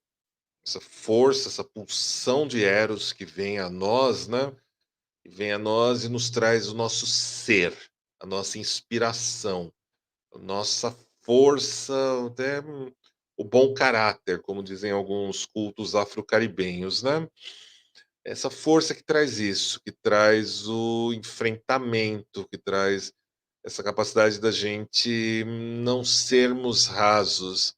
Speaker 2: essa pulsão de Eros que vem a nós, né, que vem a nós e nos traz o nosso ser, a nossa inspiração, a nossa força, até o bom caráter, como dizem alguns cultos afro-caribenhos, né. Essa força que traz isso, que traz o enfrentamento, que traz essa capacidade da gente não sermos rasos.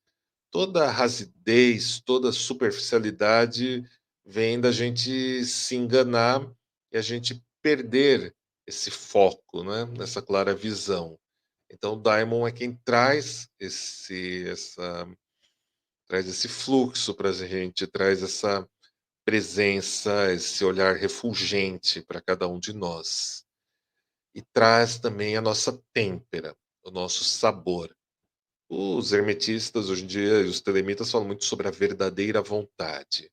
Speaker 2: Toda a rasidez, toda a superficialidade vem da gente se enganar e a gente perder esse foco, né, nessa clara visão. Então o Daimon é quem traz esse fluxo para a gente, traz essa presença, esse olhar refulgente para cada um de nós. E traz também a nossa têmpera, o nosso sabor. Os hermetistas, hoje em dia, e os telemitas falam muito sobre a verdadeira vontade.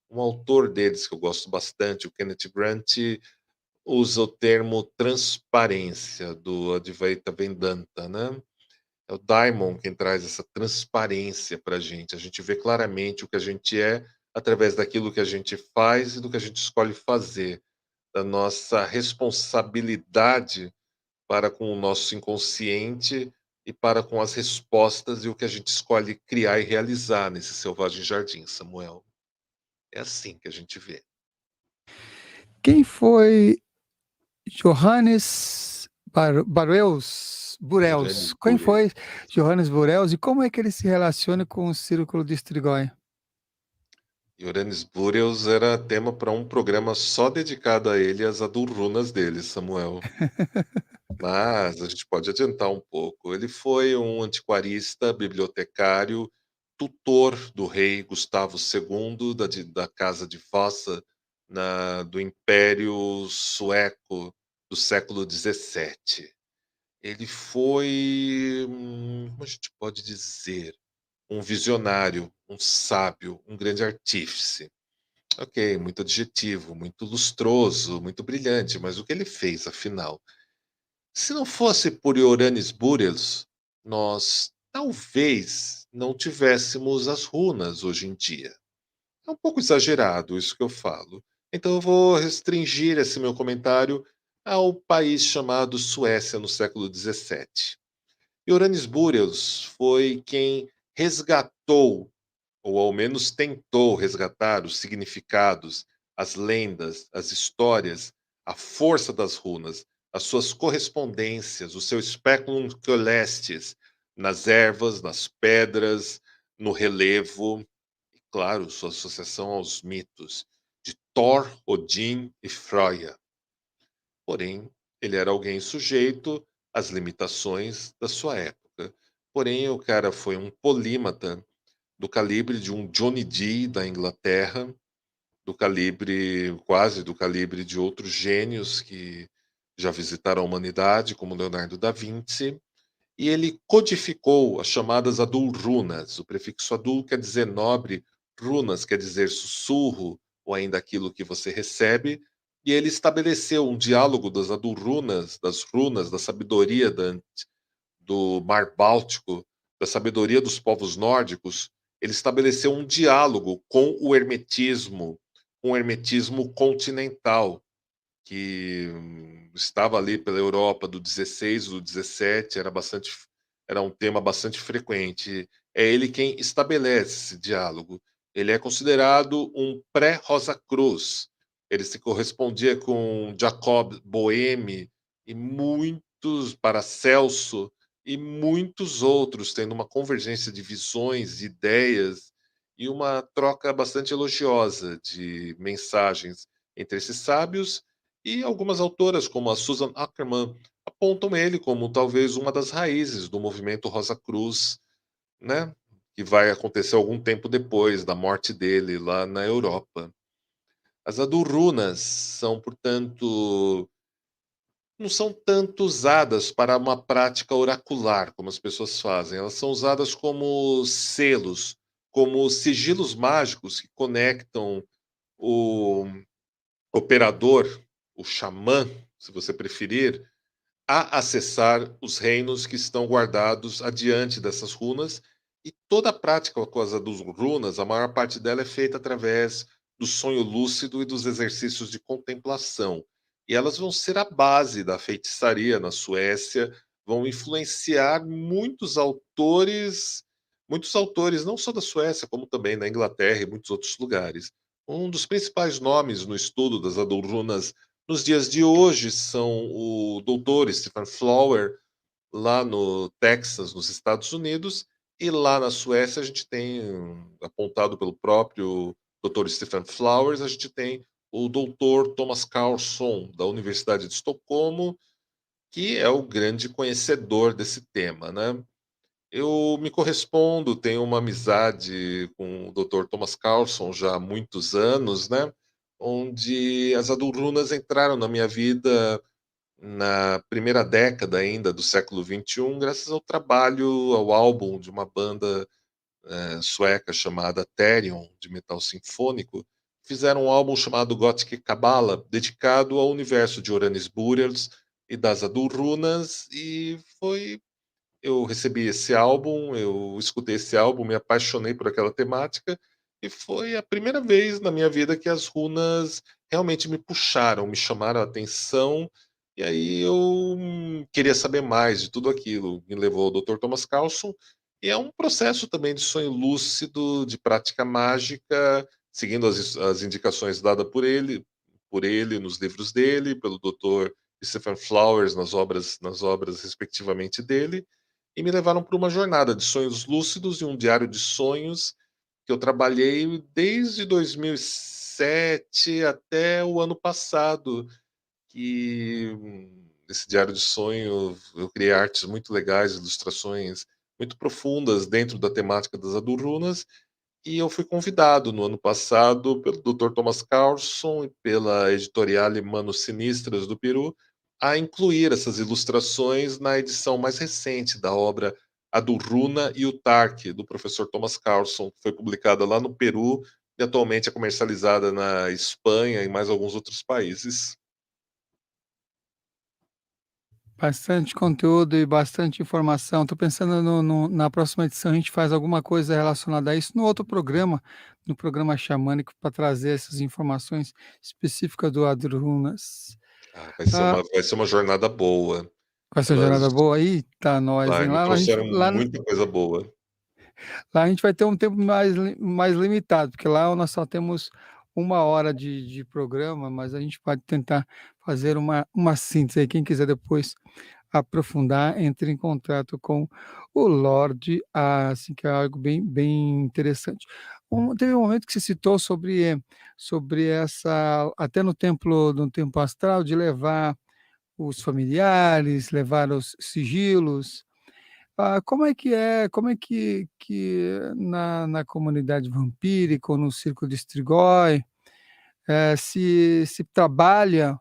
Speaker 2: Um autor deles que eu gosto bastante, o Kenneth Grant, usa o termo transparência do Advaita Vedanta, né? É o Daimon quem traz essa transparência para a gente. A gente vê claramente o que a gente é através daquilo que a gente faz e do que a gente escolhe fazer, da nossa responsabilidade para com o nosso inconsciente e para com as respostas e o que a gente escolhe criar e realizar nesse selvagem jardim, Samuel. É assim que a gente vê.
Speaker 1: Quem foi Johannes Burels?
Speaker 2: Iranis
Speaker 1: Quem
Speaker 2: Bure.
Speaker 1: foi Johannes Burels e como é que ele se relaciona com o círculo de Strigoi?
Speaker 2: Ioannis Buriels era tema para um programa só dedicado a ele e às adurrunas dele, Samuel. Mas a gente pode adiantar um pouco. Ele foi um antiquarista, bibliotecário, tutor do rei Gustavo II, da Casa de Fossa, do Império Sueco do século XVII. Ele foi, como a gente pode dizer, um visionário, um sábio, um grande artífice. Ok, muito adjetivo, muito lustroso, muito brilhante, mas o que ele fez, afinal? Se não fosse por Ioannis Burials, nós talvez não tivéssemos as runas hoje em dia. É um pouco exagerado isso que eu falo. Então eu vou restringir esse meu comentário ao país chamado Suécia no século XVII. Ioannis Burials foi quem resgatou, ou ao menos tentou resgatar os significados, as lendas, as histórias, a força das runas, as suas correspondências, o seu speculum coelestis nas ervas, nas pedras, no relevo, e claro, sua associação aos mitos de Thor, Odin e Freya. Porém, ele era alguém sujeito às limitações da sua época. Porém, o cara foi um polímata do calibre de um Johnny Dee da Inglaterra, do calibre, quase do calibre de outros gênios que já visitaram a humanidade, como Leonardo da Vinci, e ele codificou as chamadas Adul-runas. O prefixo Adul quer dizer nobre, runas quer dizer sussurro, ou ainda aquilo que você recebe, e ele estabeleceu um diálogo das Adul-runas, das runas, da sabedoria do Mar Báltico, da sabedoria dos povos nórdicos. Ele estabeleceu um diálogo com o hermetismo, um hermetismo continental, que estava ali pela Europa do 16, do 17, era bastante era um tema bastante frequente. É ele quem estabelece esse diálogo. Ele é considerado um pré-Rosa Cruz. Ele se correspondia com Jacob Boehme e muitos, Paracelso e muitos outros, tendo uma convergência de visões, de ideias e uma troca bastante elogiosa de mensagens entre esses sábios, e algumas autoras, como a Susan Ackerman, apontam ele como talvez uma das raízes do movimento Rosa Cruz, né? Que vai acontecer algum tempo depois da morte dele lá na Europa. As adurunas são, portanto, não são tanto usadas para uma prática oracular, como as pessoas fazem. Elas são usadas como selos, como sigilos mágicos que conectam o operador, o xamã, se você preferir, a acessar os reinos que estão guardados adiante dessas runas. E toda a prática com as runas, a maior parte dela é feita através do sonho lúcido e dos exercícios de contemplação. E elas vão ser a base da feitiçaria na Suécia, vão influenciar muitos autores, não só da Suécia, como também na Inglaterra e muitos outros lugares. Um dos principais nomes no estudo das Adorunas nos dias de hoje são o doutor Stephen Flower, lá no Texas, nos Estados Unidos, e lá na Suécia a gente tem, apontado pelo próprio doutor Stephen Flowers, a gente tem o doutor Thomas Carlson, da Universidade de Estocolmo, que é o grande conhecedor desse tema, né? Eu me correspondo, tenho uma amizade com o doutor Thomas Carlson já há muitos anos, né? Onde as adurunas entraram na minha vida na primeira década ainda do século XXI, graças ao trabalho, ao álbum de uma banda sueca chamada Therion, de metal sinfônico. Fizeram um álbum chamado Gothic Kabbalah, dedicado ao universo de Oranis Burials e das Adurunas, e foi eu recebi esse álbum, eu escutei esse álbum, me apaixonei por aquela temática, e foi a primeira vez na minha vida que as runas realmente me puxaram, me chamaram a atenção, e aí eu queria saber mais de tudo aquilo. Me levou ao Dr. Thomas Carlson, e é um processo também de sonho lúcido, de prática mágica, seguindo as indicações dadas por ele nos livros dele, pelo Dr. Stephen Flowers nas obras respectivamente dele, e me levaram para uma jornada de sonhos lúcidos e um diário de sonhos que eu trabalhei desde 2007 até o ano passado, que esse diário de sonho eu criei artes muito legais, ilustrações muito profundas dentro da temática das adurunas, e eu fui convidado no ano passado pelo Dr. Thomas Carlson e pela editorial Manos Sinistras do Peru a incluir essas ilustrações na edição mais recente da obra A do Runa e o Tark, do professor Thomas Carlson, que foi publicada lá no Peru e atualmente é comercializada na Espanha e mais alguns outros países.
Speaker 1: Bastante conteúdo e bastante informação. Estou pensando na próxima edição a gente faz alguma coisa relacionada a isso no outro programa, no programa xamânico, para trazer essas informações específicas do Adrunas.
Speaker 2: Ah,
Speaker 1: Ah,
Speaker 2: vai ser uma jornada boa.
Speaker 1: com essa
Speaker 2: Elas
Speaker 1: jornada boa aí, tá nós,
Speaker 2: vai,
Speaker 1: hein?
Speaker 2: me
Speaker 1: Lá a gente,
Speaker 2: trouxeram muita coisa boa.
Speaker 1: lá a gente vai ter um tempo mais limitado, porque lá nós só temos 1 hora de programa, mas a gente pode tentar fazer uma síntese aí. Quem quiser depois aprofundar, entre em contato com o Lorde, assim, que é algo bem interessante. Teve um momento que se citou sobre essa, até no templo astral, de levar os familiares, levar os sigilos. Como é que na comunidade vampírica ou no círculo de Strigoi, se trabalha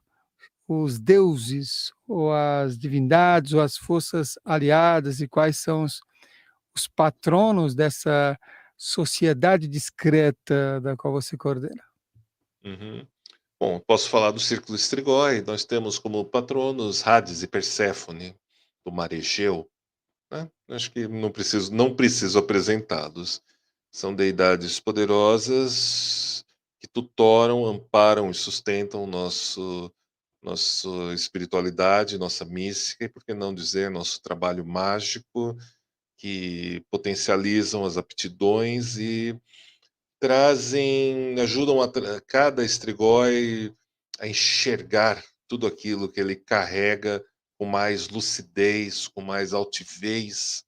Speaker 1: os deuses, ou as divindades, ou as forças aliadas, e quais são os patronos dessa sociedade discreta da qual você coordena?
Speaker 2: Uhum. Bom, posso falar do Círculo Strigoi. Nós temos como patronos Hades e Perséfone, do mar Egeu, né? Acho que não preciso apresentá-los. São deidades poderosas que tutoram, amparam e sustentam nossa espiritualidade, nossa mística e, por que não dizer, nosso trabalho mágico. que potencializam as aptidões e ajudam cada estrigói a enxergar tudo aquilo que ele carrega com mais lucidez, com mais altivez.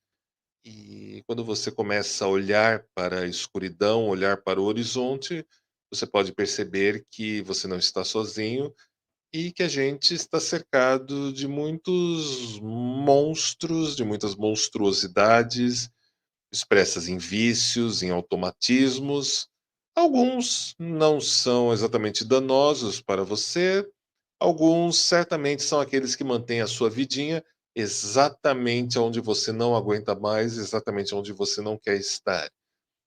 Speaker 2: E quando você começa a olhar para a escuridão, olhar para o horizonte, você pode perceber que você não está sozinho e que a gente está cercado de muitos monstros, de muitas monstruosidades expressas em vícios, em automatismos. Alguns não são exatamente danosos para você, alguns certamente são aqueles que mantêm a sua vidinha exatamente onde você não aguenta mais, exatamente onde você não quer estar.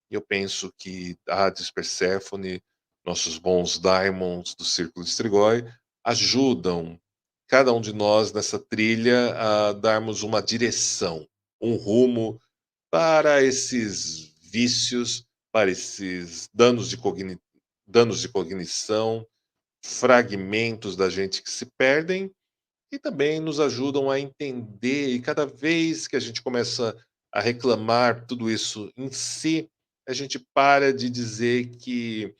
Speaker 2: Eu penso que Hades, Perséfone, nossos bons Daimons do Círculo de Strigoi, ajudam cada um de nós nessa trilha a darmos uma direção, um rumo para esses vícios, para esses danos de cognição, fragmentos da gente que se perdem e também nos ajudam a entender. E cada vez que a gente começa a reclamar tudo isso em si, a gente para de dizer que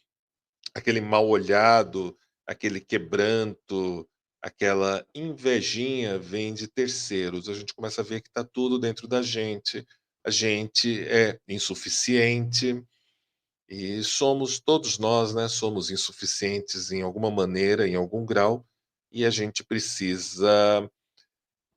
Speaker 2: aquele mal olhado, aquele quebranto, aquela invejinha vem de terceiros. A gente começa a ver que está tudo dentro da gente. A gente é insuficiente e somos todos nós, né? Somos insuficientes em alguma maneira, em algum grau, e a gente precisa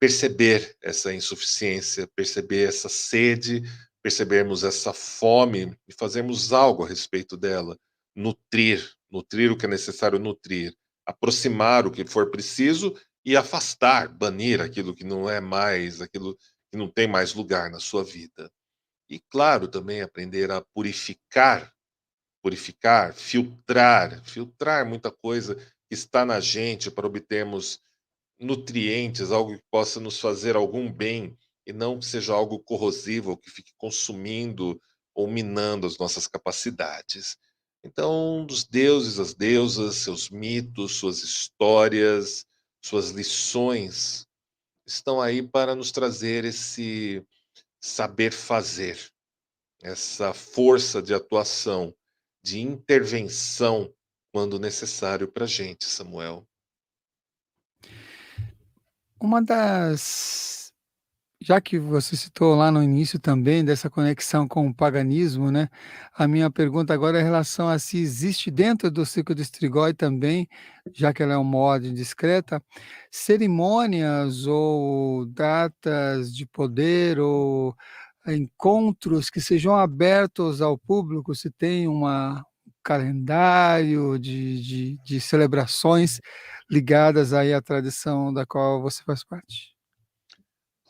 Speaker 2: perceber essa insuficiência, perceber essa sede, percebermos essa fome e fazermos algo a respeito dela, nutrir o que é necessário nutrir, aproximar o que for preciso e afastar, banir aquilo que não é mais, aquilo que não tem mais lugar na sua vida. E claro, também aprender a filtrar muita coisa que está na gente para obtermos nutrientes, algo que possa nos fazer algum bem e não que seja algo corrosivo, que fique consumindo ou minando as nossas capacidades. Então, dos deuses, as deusas, seus mitos, suas histórias, suas lições estão aí para nos trazer esse saber fazer, essa força de atuação, de intervenção quando necessário para a gente, Samuel.
Speaker 1: Uma das Já que você citou lá no início também dessa conexão com o paganismo, né, a minha pergunta agora é em relação a se existe dentro do ciclo de Strigoi também, já que ela é uma ordem discreta, cerimônias ou datas de poder ou encontros que sejam abertos ao público, se tem um calendário de celebrações ligadas aí à tradição da qual você faz parte.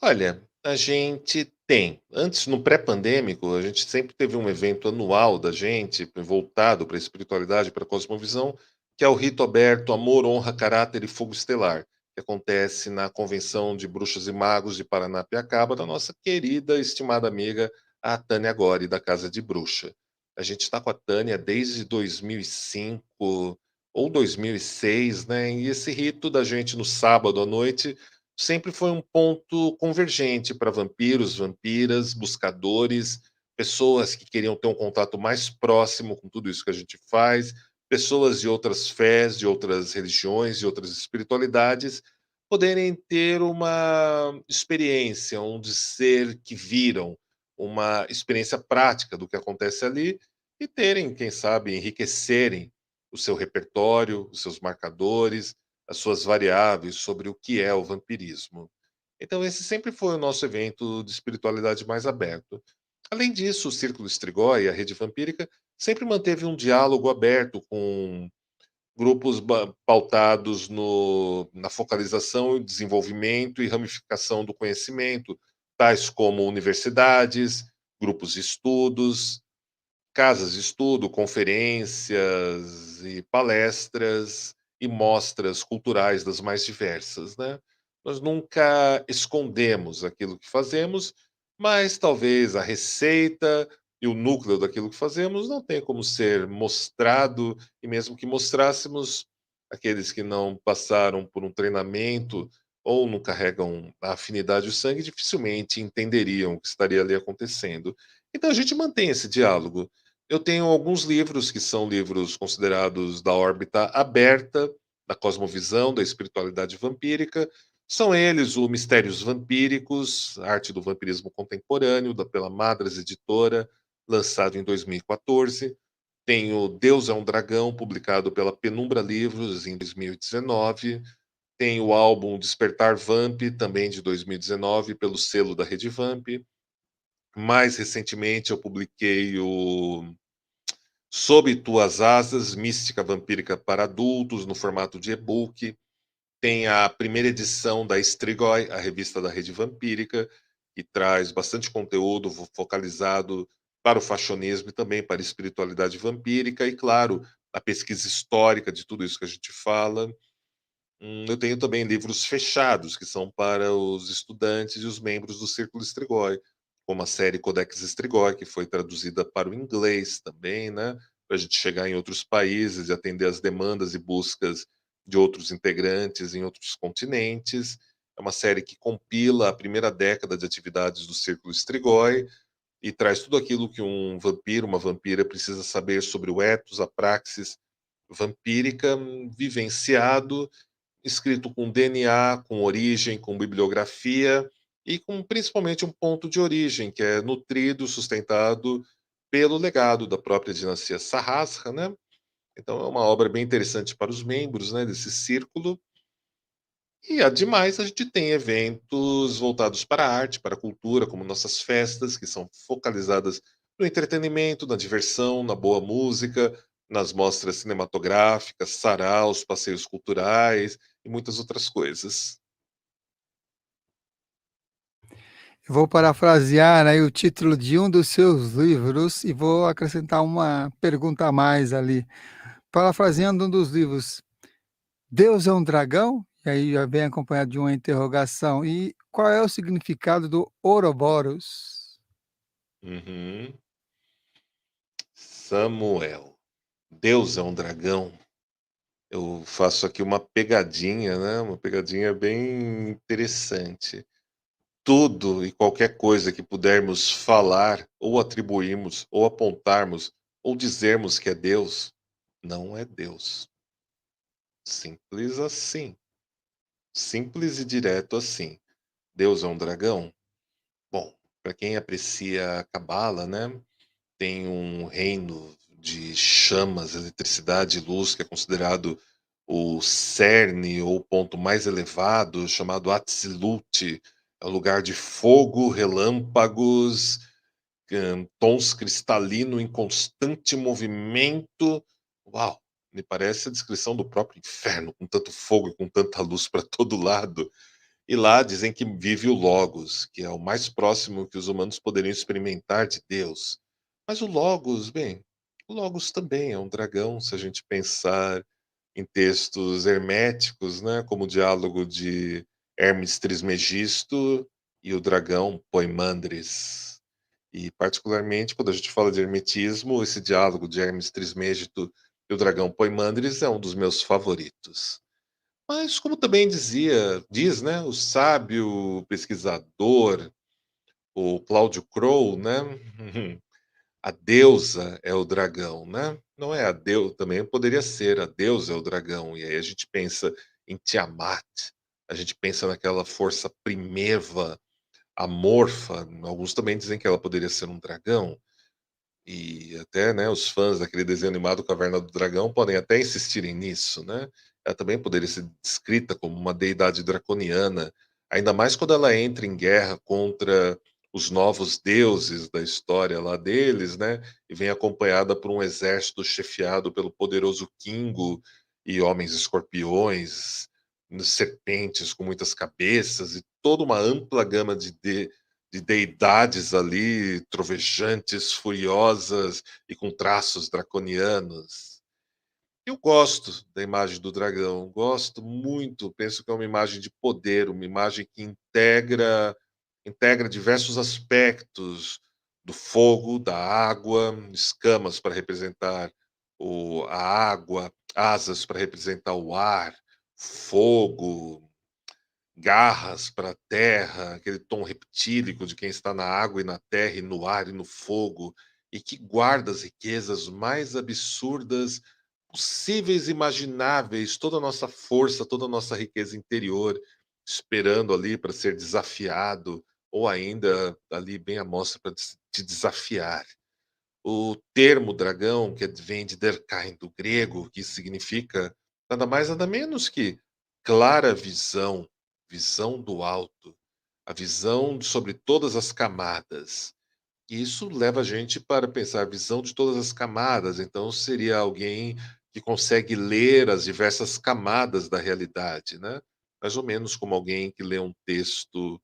Speaker 2: Olha, a gente tem. Antes, no pré-pandêmico, a gente sempre teve um evento anual da gente, voltado para a espiritualidade, para a cosmovisão, que é o Rito Aberto Amor, Honra, Caráter e Fogo Estelar, que acontece na Convenção de Bruxas e Magos de Paranapiacaba, da nossa querida, estimada amiga, a Tânia Gori, da Casa de Bruxa. A gente está com a Tânia desde 2005 ou 2006, né? E esse rito da gente no sábado à noite sempre foi um ponto convergente para vampiros, vampiras, buscadores, pessoas que queriam ter um contato mais próximo com tudo isso que a gente faz, pessoas de outras fés, de outras religiões, de outras espiritualidades, poderem ter uma experiência, um ser que viram, uma experiência prática do que acontece ali e terem, quem sabe, enriquecerem o seu repertório, os seus marcadores, as suas variáveis sobre o que é o vampirismo. Então, esse sempre foi o nosso evento de espiritualidade mais aberto. Além disso, o Círculo Strigoi, a rede vampírica, sempre manteve um diálogo aberto com grupos pautados na focalização, desenvolvimento e ramificação do conhecimento, tais como universidades, grupos de estudos, casas de estudo, conferências e palestras e mostras culturais das mais diversas, né? Nós nunca escondemos aquilo que fazemos, mas talvez a receita e o núcleo daquilo que fazemos não tem como ser mostrado, e mesmo que mostrássemos, aqueles que não passaram por um treinamento ou não carregam a afinidade, o sangue, dificilmente entenderiam o que estaria ali acontecendo. Então a gente mantém esse diálogo. Eu tenho alguns livros que são livros considerados da órbita aberta, da cosmovisão, da espiritualidade vampírica. São eles o Mistérios Vampíricos, Arte do Vampirismo Contemporâneo, pela Madras Editora, lançado em 2014. Tenho Deus é um Dragão, publicado pela Penumbra Livros em 2019. Tem o álbum Despertar Vamp, também de 2019, pelo selo da Rede Vamp. Mais recentemente eu publiquei o Sob Tuas Asas, Mística Vampírica para Adultos, no formato de e-book. Tem a primeira edição da Strigoi, a revista da Rede Vampírica, que traz bastante conteúdo focalizado para o fashionismo e também para a espiritualidade vampírica. E, claro, a pesquisa histórica de tudo isso que a gente fala. Eu tenho também livros fechados, que são para os estudantes e os membros do Círculo Strigoi, como a série Codex Strigoi, que foi traduzida para o inglês também, né? Para a gente chegar em outros países e atender às demandas e buscas de outros integrantes em outros continentes. É uma série que compila a primeira década de atividades do Círculo Strigoi e traz tudo aquilo que um vampiro, uma vampira precisa saber sobre o ethos, a praxis vampírica, vivenciado, escrito com DNA, com origem, com bibliografia e com principalmente um ponto de origem, que é nutrido, sustentado pelo legado da própria dinastia Sarrasra, né? Então é uma obra bem interessante para os membros, né, desse círculo. E ademais a gente tem eventos voltados para a arte, para a cultura, como nossas festas, que são focalizadas no entretenimento, na diversão, na boa música, nas mostras cinematográficas, saraus, passeios culturais e muitas outras coisas.
Speaker 1: Eu vou parafrasear aí o título de um dos seus livros e vou acrescentar uma pergunta a mais ali. Parafraseando um dos livros, Deus é um dragão? E aí já vem acompanhado de uma interrogação. E qual é o significado do Ouroboros?
Speaker 2: Uhum. Samuel. Deus é um dragão. Eu faço aqui uma pegadinha, né? Uma pegadinha bem interessante. Tudo e qualquer coisa que pudermos falar, ou atribuirmos, ou apontarmos, ou dizermos que é Deus, não é Deus. Simples assim. Simples e direto assim. Deus é um dragão? Bom, para quem aprecia a Cabala, né? Tem um reino de chamas, eletricidade e luz que é considerado o cerne ou o ponto mais elevado, chamado Atzilut. É um lugar de fogo, relâmpagos, tons cristalinos em constante movimento. Uau! Me parece a descrição do próprio inferno, com tanto fogo e com tanta luz para todo lado. E lá dizem que vive o Logos, que é o mais próximo que os humanos poderiam experimentar de Deus. Mas o Logos, bem, o Logos também é um dragão, se a gente pensar em textos herméticos, né, como o diálogo de Hermes Trismegisto e o dragão Poimandres. E, particularmente, quando a gente fala de hermetismo, esse diálogo de Hermes Trismegisto e o dragão Poimandres é um dos meus favoritos. Mas como também diz, né, o sábio pesquisador, o Cláudio Crowe, né, a deusa é o dragão, né? Não é a deusa, também poderia ser a deusa é o dragão. E aí a gente pensa em Tiamat, a gente pensa naquela força primeva, amorfa. Alguns também dizem que ela poderia ser um dragão. E até, né, os fãs daquele desenho animado Caverna do Dragão podem até insistirem nisso, né? Ela também poderia ser descrita como uma deidade draconiana, ainda mais quando ela entra em guerra contra os novos deuses da história lá deles, né? E vem acompanhada por um exército chefiado pelo poderoso Kingo e homens escorpiões, serpentes com muitas cabeças e toda uma ampla gama de deidades ali, trovejantes, furiosas e com traços draconianos. Eu gosto da imagem do dragão, gosto muito, penso que é uma imagem de poder, uma imagem que integra diversos aspectos do fogo, da água, escamas para representar a água, asas para representar o ar, fogo, garras para a terra, aquele tom reptílico de quem está na água e na terra, e no ar e no fogo, e que guarda as riquezas mais absurdas possíveis, imagináveis, toda a nossa força, toda a nossa riqueza interior, esperando ali para ser desafiado, ou ainda ali bem à mostra para te desafiar. O termo dragão, que vem de Derkain, do grego, que significa nada mais nada menos que clara visão, visão do alto, a visão sobre todas as camadas. E isso leva a gente para pensar a visão de todas as camadas. Então, seria alguém que consegue ler as diversas camadas da realidade, né? Mais ou menos como alguém que lê um texto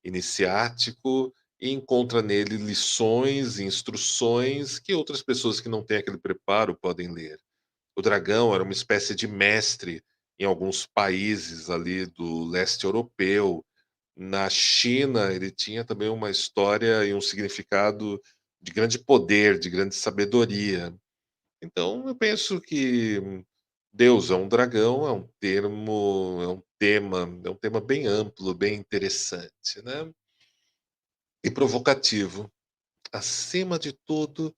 Speaker 2: iniciático e encontra nele lições e instruções que outras pessoas que não têm aquele preparo podem ler. O dragão era uma espécie de mestre em alguns países ali do leste europeu. Na China, ele tinha também uma história e um significado de grande poder, de grande sabedoria. Então, eu penso que Deus é um dragão, é um tema bem amplo, bem interessante, né? E provocativo. Acima de tudo,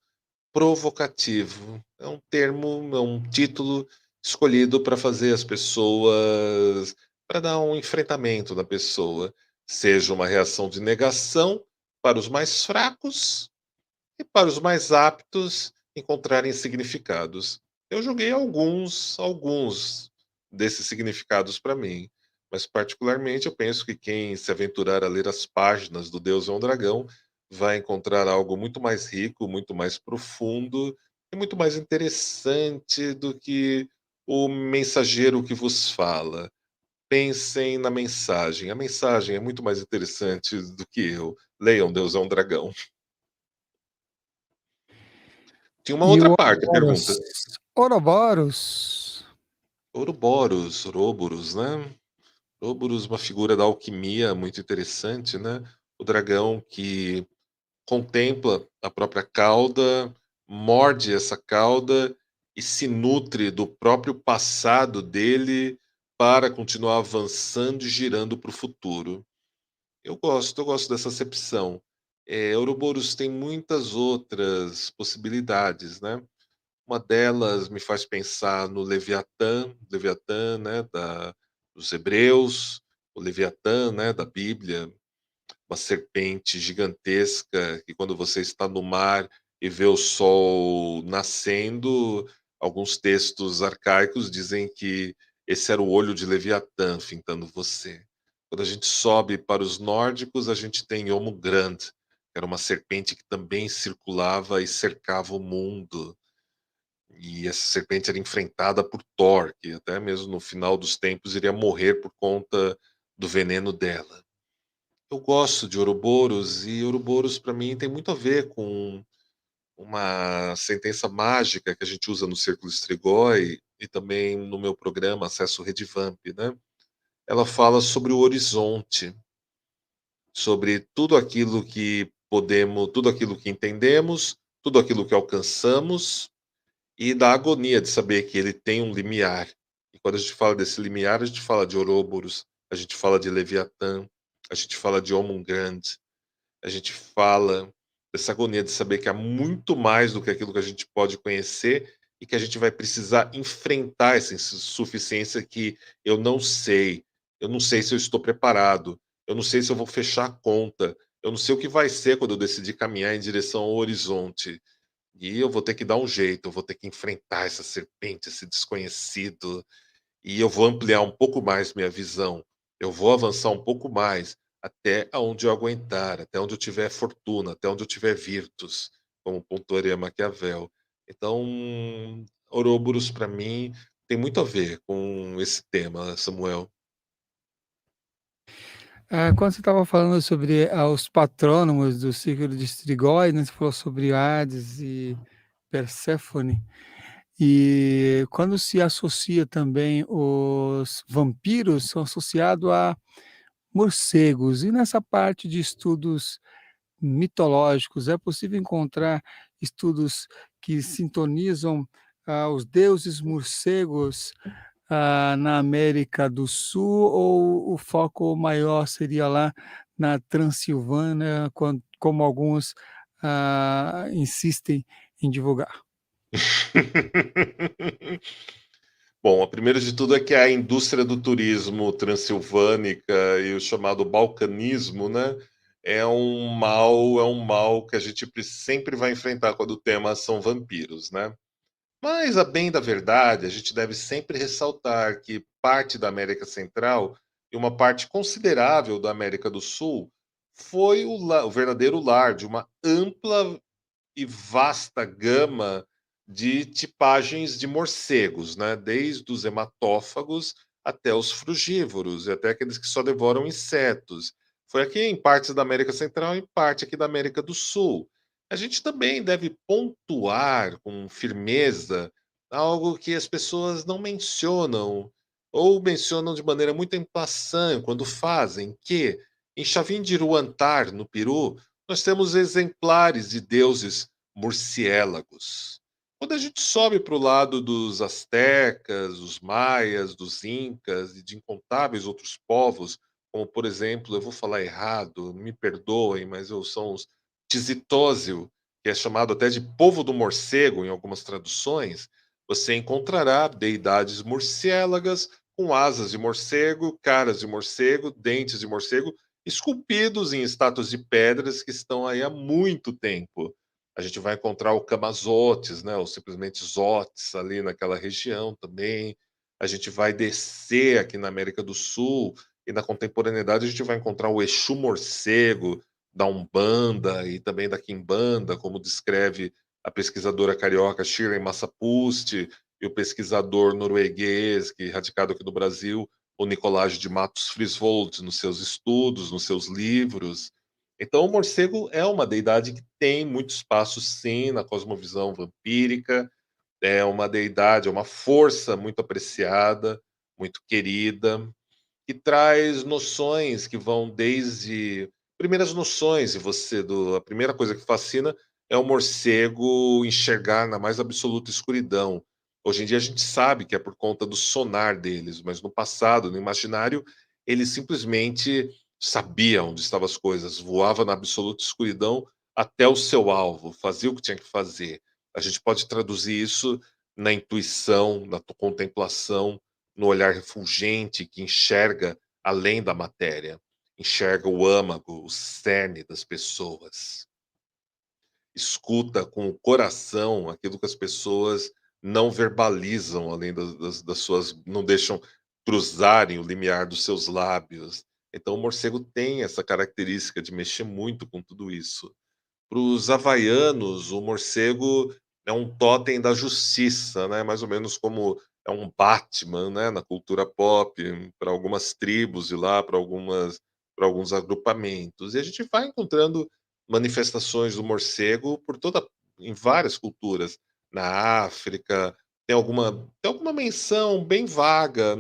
Speaker 2: provocativo. É um termo, é um título escolhido para fazer as pessoas, para dar um enfrentamento na pessoa, seja uma reação de negação para os mais fracos e para os mais aptos encontrarem significados. Eu joguei alguns desses significados para mim, mas particularmente eu penso que quem se aventurar a ler as páginas do Deus é um Dragão vai encontrar algo muito mais rico, muito mais profundo e muito mais interessante do que o mensageiro que vos fala. Pensem na mensagem. A mensagem é muito mais interessante do que eu. Leiam Deus é um Dragão. Tinha uma
Speaker 1: E
Speaker 2: outra
Speaker 1: o
Speaker 2: parte, a
Speaker 1: Ouroboros?
Speaker 2: pergunta.
Speaker 1: Ouroboros.
Speaker 2: Ouroboros, né? Ouroboros, uma figura da alquimia muito interessante, né? O dragão que contempla a própria cauda, morde essa cauda e se nutre do próprio passado dele para continuar avançando e girando para o futuro. Eu gosto dessa acepção. Ouroboros tem muitas outras possibilidades, né? Uma delas me faz pensar no Leviatã, né, dos Hebreus, o Leviatã, né, da Bíblia, uma serpente gigantesca que quando você está no mar e vê o sol nascendo, alguns textos arcaicos dizem que esse era o olho de Leviatã fintando você. Quando a gente sobe para os nórdicos, a gente tem Yomo Grande, que era uma serpente que também circulava e cercava o mundo. E essa serpente era enfrentada por Thor, que até mesmo no final dos tempos iria morrer por conta do veneno dela. Eu gosto de Ouroboros e Ouroboros para mim tem muito a ver com uma sentença mágica que a gente usa no Círculo Strigoi e também no meu programa Acesso Redivamp, né? Ela fala sobre o horizonte, sobre tudo aquilo que podemos, tudo aquilo que entendemos, tudo aquilo que alcançamos e da agonia de saber que ele tem um limiar. E quando a gente fala desse limiar, a gente fala de Ouroboros, a gente fala de Leviatã, a gente fala de Omungand, a gente fala dessa agonia de saber que há muito mais do que aquilo que a gente pode conhecer e que a gente vai precisar enfrentar essa insuficiência que eu não sei. Eu não sei se eu estou preparado. Eu não sei se eu vou fechar a conta. Eu não sei o que vai ser quando eu decidir caminhar em direção ao horizonte. E eu vou ter que dar um jeito, eu vou ter que enfrentar essa serpente, esse desconhecido, e eu vou ampliar um pouco mais minha visão. Eu vou avançar um pouco mais até onde eu aguentar, até onde eu tiver fortuna, até onde eu tiver virtus, como pontuaria Maquiavel. Então, Ouroboros para mim tem muito a ver com esse tema, Samuel.
Speaker 1: Quando você estava falando sobre os patrônomos do ciclo de Strigoi, né, você falou sobre Hades e Perséfone, e quando se associa também os vampiros, são associados a morcegos. E nessa parte de estudos mitológicos, é possível encontrar estudos que sintonizam os deuses morcegos na América do Sul, ou o foco maior seria lá na Transilvânia, como alguns, insistem em divulgar?
Speaker 2: Bom, a primeiro de tudo é que a indústria do turismo transilvânica e o chamado balcanismo, né, é um mal que a gente sempre vai enfrentar quando o tema são vampiros, né. Mas, a bem da verdade, a gente deve sempre ressaltar que parte da América Central e uma parte considerável da América do Sul foi o verdadeiro lar de uma ampla e vasta gama de tipagens de morcegos, né? Desde os hematófagos até os frugívoros e até aqueles que só devoram insetos. Foi aqui em partes da América Central e em parte aqui da América do Sul. A gente também deve pontuar com firmeza algo que as pessoas não mencionam ou mencionam de maneira muito em passant quando fazem, que em Chavindiruantar, no Peru, nós temos exemplares de deuses murciélagos. Quando a gente sobe para o lado dos astecas, dos maias, dos incas e de incontáveis outros povos, como por exemplo, eu vou falar errado, me perdoem, mas são os Tizitósio, que é chamado até de povo do morcego em algumas traduções, você encontrará deidades murciélagas com asas de morcego, caras de morcego, dentes de morcego, esculpidos em estátuas de pedras que estão aí há muito tempo. A gente vai encontrar o Camazotes, né, ou simplesmente Zotes ali naquela região também. A gente vai descer aqui na América do Sul e na contemporaneidade a gente vai encontrar o Exu Morcego da Umbanda e também da Quimbanda, como descreve a pesquisadora carioca Shirley Massapusti e o pesquisador norueguês que radicado aqui no Brasil, o Nicolás de Matos Frisvold, nos seus estudos, nos seus livros. Então, o morcego é uma deidade que tem muito espaço, sim, na cosmovisão vampírica. É uma deidade, é uma força muito apreciada, muito querida, que traz noções que vão desde primeiras noções de você do a primeira coisa que fascina é o morcego enxergar na mais absoluta escuridão. Hoje em dia a gente sabe que é por conta do sonar deles, mas no passado, no imaginário, eles simplesmente sabiam onde estavam as coisas, voava na absoluta escuridão até o seu alvo, fazia o que tinha que fazer. A gente pode traduzir isso na intuição, na contemplação, no olhar refulgente que enxerga além da matéria, enxerga o âmago, o cerne das pessoas, escuta com o coração aquilo que as pessoas não verbalizam, além das suas, não deixam cruzarem o limiar dos seus lábios. Então, o morcego tem essa característica de mexer muito com tudo isso. Para os havaianos, o morcego é um totem da justiça, né, mais ou menos como é um Batman, né, na cultura pop, para algumas tribos de lá, para alguns agrupamentos. E a gente vai encontrando manifestações do morcego por toda em várias culturas. Na África, tem alguma menção bem vaga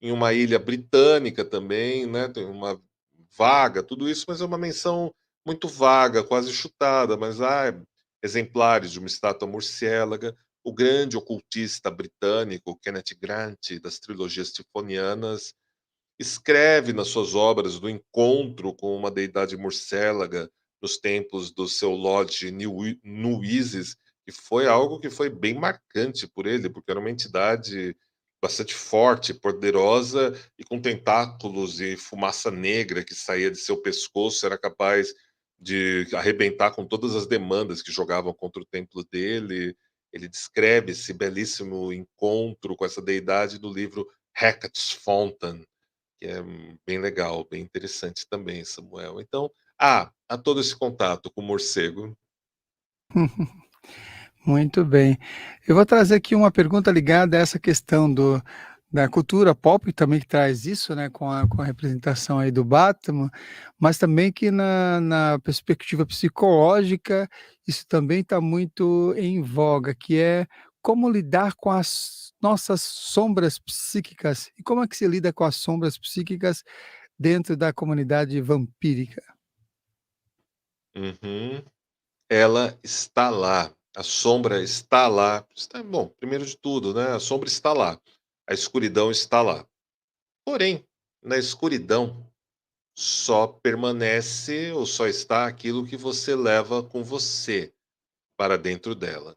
Speaker 2: em uma ilha britânica também, né, tem uma vaga, tudo isso, mas é uma menção muito vaga, quase chutada, mas há exemplares de uma estátua murciélaga. O grande ocultista britânico Kenneth Grant, das trilogias tifonianas, escreve nas suas obras do encontro com uma deidade morcélaga nos tempos do seu Lodge New Isis, que foi algo que foi bem marcante por ele, porque era uma entidade bastante forte, poderosa e com tentáculos e fumaça negra que saía de seu pescoço, era capaz de arrebentar com todas as demandas que jogavam contra o templo dele. Ele descreve esse belíssimo encontro com essa deidade no livro Hecat's Fountain, que é bem legal, bem interessante também, Samuel. Então, há todo esse contato com o morcego.
Speaker 1: Muito bem. Eu vou trazer aqui uma pergunta ligada a essa questão da cultura pop, também que traz isso, né, com a representação aí do Batman, mas também que na perspectiva psicológica, isso também está muito em voga, que é como lidar com as nossas sombras psíquicas, e como é que se lida com as sombras psíquicas dentro da comunidade vampírica?
Speaker 2: Uhum. Ela está lá, a sombra está lá. Bom, primeiro de tudo, né, a sombra está lá. a escuridão está lá. Porém, na escuridão só permanece ou só está aquilo que você leva com você para dentro dela.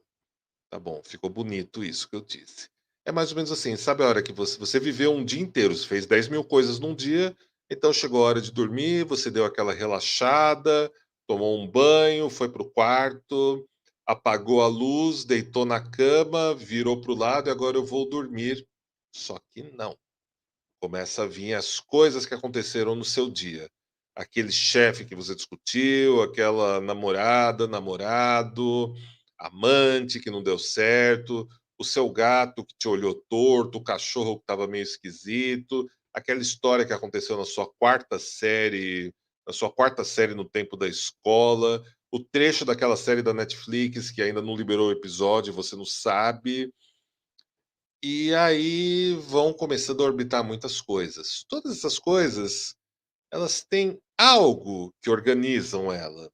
Speaker 2: Tá bom, ficou bonito isso que eu disse. É mais ou menos assim, sabe a hora que você viveu um dia inteiro, você fez 10.000 coisas num dia, então chegou a hora de dormir, você deu aquela relaxada, tomou um banho, foi para o quarto, apagou a luz, deitou na cama, virou para o lado e agora eu vou dormir. Só que não. Começa a vir as coisas que aconteceram no seu dia. Aquele chefe que você discutiu, aquela namorada, namorado, amante que não deu certo, o seu gato que te olhou torto, o cachorro que estava meio esquisito, aquela história que aconteceu na sua quarta série no tempo da escola, o trecho daquela série da Netflix que ainda não liberou o episódio, você não sabe. E aí vão começando a orbitar muitas coisas. Todas essas coisas, elas têm algo que organizam ela.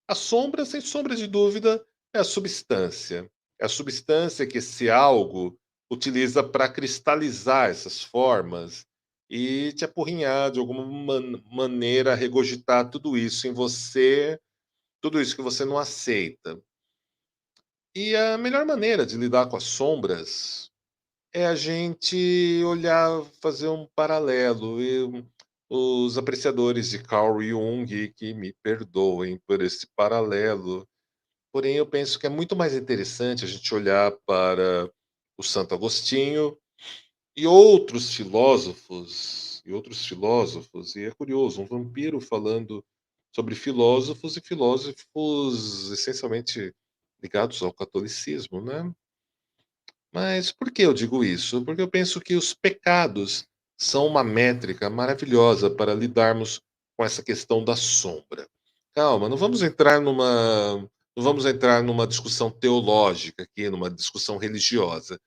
Speaker 2: A sombra, sem sombra de dúvida, é a substância. É a substância que esse algo utiliza para cristalizar essas formas e te apurrinhar de alguma maneira, regurgitar tudo isso em você, tudo isso que você não aceita. E a melhor maneira de lidar com as sombras é a gente olhar, fazer um paralelo. Os apreciadores de Carl Jung que me perdoem por esse paralelo, porém eu penso que é muito mais interessante a gente olhar para o Santo Agostinho e outros filósofos, e é curioso, um vampiro falando sobre filósofos e filósofos essencialmente ligados ao catolicismo, né? Mas por que eu digo isso? Porque eu penso que os pecados são uma métrica maravilhosa para lidarmos com essa questão da sombra. Calma, não vamos entrar numa discussão teológica aqui, numa discussão religiosa.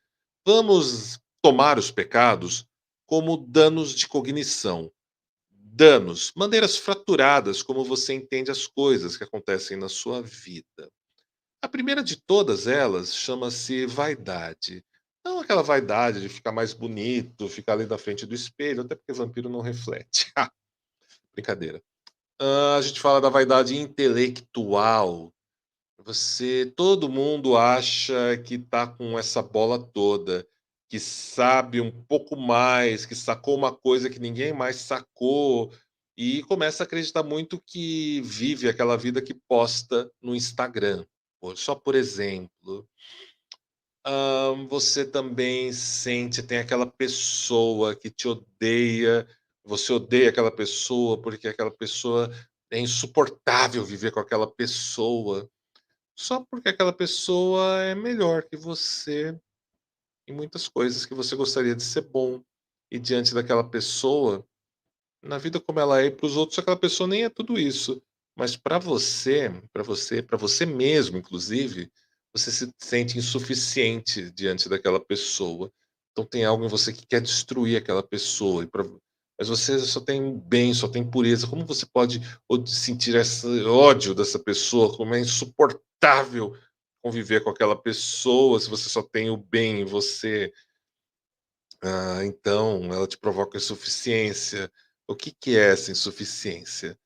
Speaker 2: Vamos tomar os pecados como danos de cognição. Danos, maneiras fraturadas como você entende as coisas que acontecem na sua vida. A primeira de todas elas chama-se vaidade. Não aquela vaidade de ficar mais bonito, ficar ali na frente do espelho, até porque vampiro não reflete. Brincadeira. A gente fala da vaidade intelectual. Todo mundo acha que tá com essa bola toda, que sabe um pouco mais, que sacou uma coisa que ninguém mais sacou, e começa a acreditar muito que vive aquela vida que posta no Instagram. Só por exemplo, você também tem aquela pessoa que te odeia, você odeia aquela pessoa porque aquela pessoa é insuportável viver com aquela pessoa, só porque aquela pessoa é melhor que você em muitas coisas que você gostaria de ser bom. E diante daquela pessoa, na vida como ela é, para os outros aquela pessoa nem é tudo isso, mas para você mesmo, inclusive, você se sente insuficiente diante daquela pessoa. Então tem algo em você que quer destruir aquela pessoa, mas você só tem bem, só tem pureza. Como você pode sentir esse ódio dessa pessoa? Como é insuportável conviver com aquela pessoa se você só tem o bem em você? Então ela te provoca insuficiência. O que que é essa insuficiência?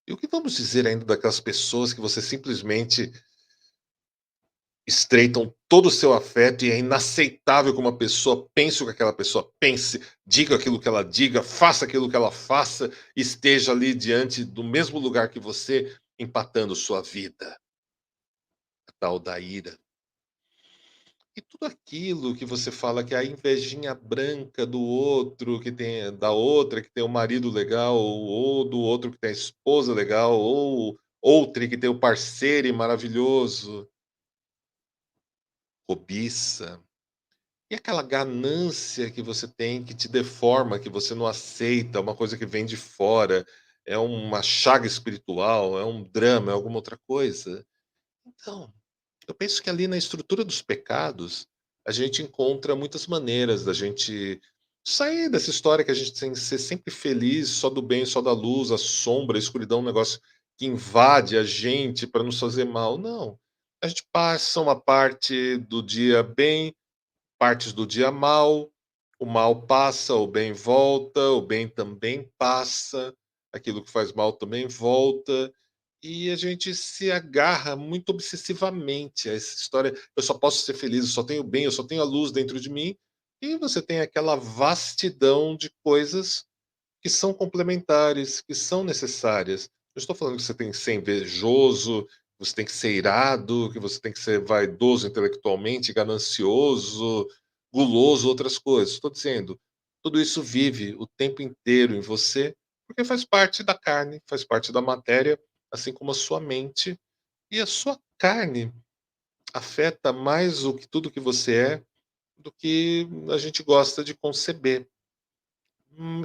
Speaker 2: E o que vamos dizer ainda daquelas pessoas que você simplesmente estreitam todo o seu afeto e é inaceitável que uma pessoa pense o que aquela pessoa pense, diga aquilo que ela diga, faça aquilo que ela faça, esteja ali diante do mesmo lugar que você, empatando sua vida, a tal da ira. E tudo aquilo que você fala que é a invejinha branca do outro, que tem da outra que tem o marido legal, ou do outro que tem a esposa legal, ou outra que tem o parceiro maravilhoso, cobiça. E aquela ganância que você tem que te deforma, que você não aceita, uma coisa que vem de fora, é uma chaga espiritual, é um drama, é alguma outra coisa. Então, eu penso que ali na estrutura dos pecados, a gente encontra muitas maneiras da gente sair dessa história que a gente tem que ser sempre feliz, só do bem, só da luz, a sombra, a escuridão, um negócio que invade a gente para nos fazer mal. Não. A gente passa uma parte do dia bem, partes do dia mal, O mal passa, o bem volta, o bem também passa, aquilo que faz mal também volta, e a gente se agarra muito obsessivamente a essa história. Eu só posso ser feliz, eu só tenho bem, eu só tenho a luz dentro de mim, e você tem aquela vastidão de coisas que são complementares, que são necessárias. Não estou falando que você tem que ser invejoso, que você tem que ser irado, que você tem que ser vaidoso intelectualmente, ganancioso, guloso, outras coisas. Estou dizendo, tudo isso vive o tempo inteiro em você, porque faz parte da carne, faz parte da matéria, assim como a sua mente. E a sua carne afeta mais o que tudo que você é do que a gente gosta de conceber.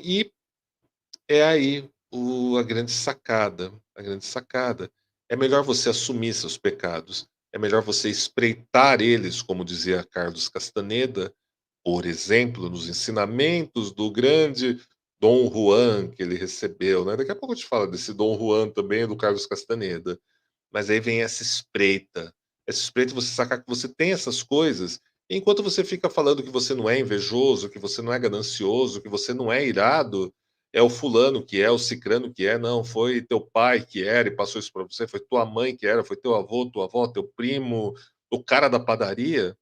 Speaker 2: E é aí a grande sacada. A grande sacada. É melhor você assumir seus pecados. É melhor você espreitar eles, como dizia Carlos Castaneda, por exemplo, nos ensinamentos do grande Dom Juan que ele recebeu. Né? Daqui a pouco eu te falo desse Dom Juan também, do Carlos Castaneda. Mas aí vem essa espreita. Essa espreita você sacar que você tem essas coisas. E enquanto você fica falando que você não é invejoso, que você não é ganancioso, que você não é irado, é o fulano que é, o cicrano que é, não, foi teu pai que era e passou isso para você, foi tua mãe que era, foi teu avô, tua avó, teu primo, o cara da padaria,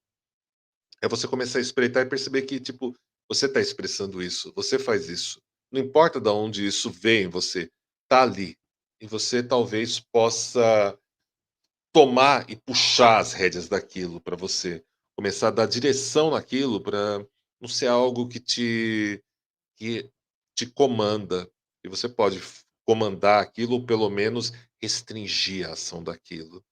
Speaker 2: é você começar a espreitar e perceber que, tipo, você está expressando isso, você faz isso. Não importa de onde isso vem em você, tá ali. E você talvez possa tomar e puxar as rédeas daquilo para você, começar a dar direção naquilo para não ser algo que te comanda. E você pode comandar aquilo ou pelo menos restringir a ação daquilo.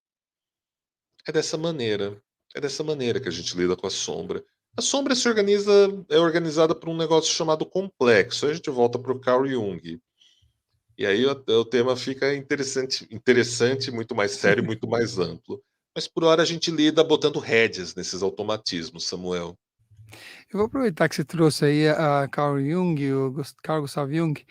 Speaker 2: É dessa maneira. É dessa maneira que a gente lida com a sombra. A sombra se organiza, é organizada por um negócio chamado complexo. Aí a gente volta para o Carl Jung. E aí o tema fica interessante, interessante, muito mais sério, muito mais amplo. Mas por hora a gente lida botando rédeas nesses automatismos, Samuel.
Speaker 1: Eu vou aproveitar que você trouxe aí a Carl Jung, Carl Gustav Jung,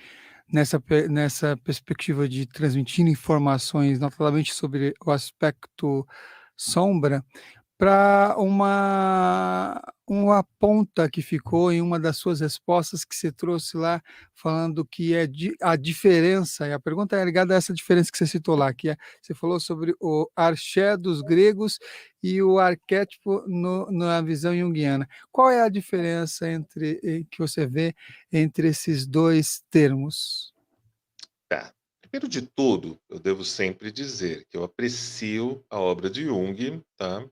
Speaker 1: nessa perspectiva de transmitindo informações, notadamente sobre o aspecto sombra, para uma ponta que ficou em uma das suas respostas que você trouxe lá, falando que é a diferença, e a pergunta é ligada a essa diferença que você citou lá, que é, você falou sobre o arché dos gregos e o arquétipo na visão junguiana. Qual é a diferença que você vê entre esses dois termos?
Speaker 2: Tá. Primeiro de tudo, eu devo sempre dizer que eu aprecio a obra de Jung, tá?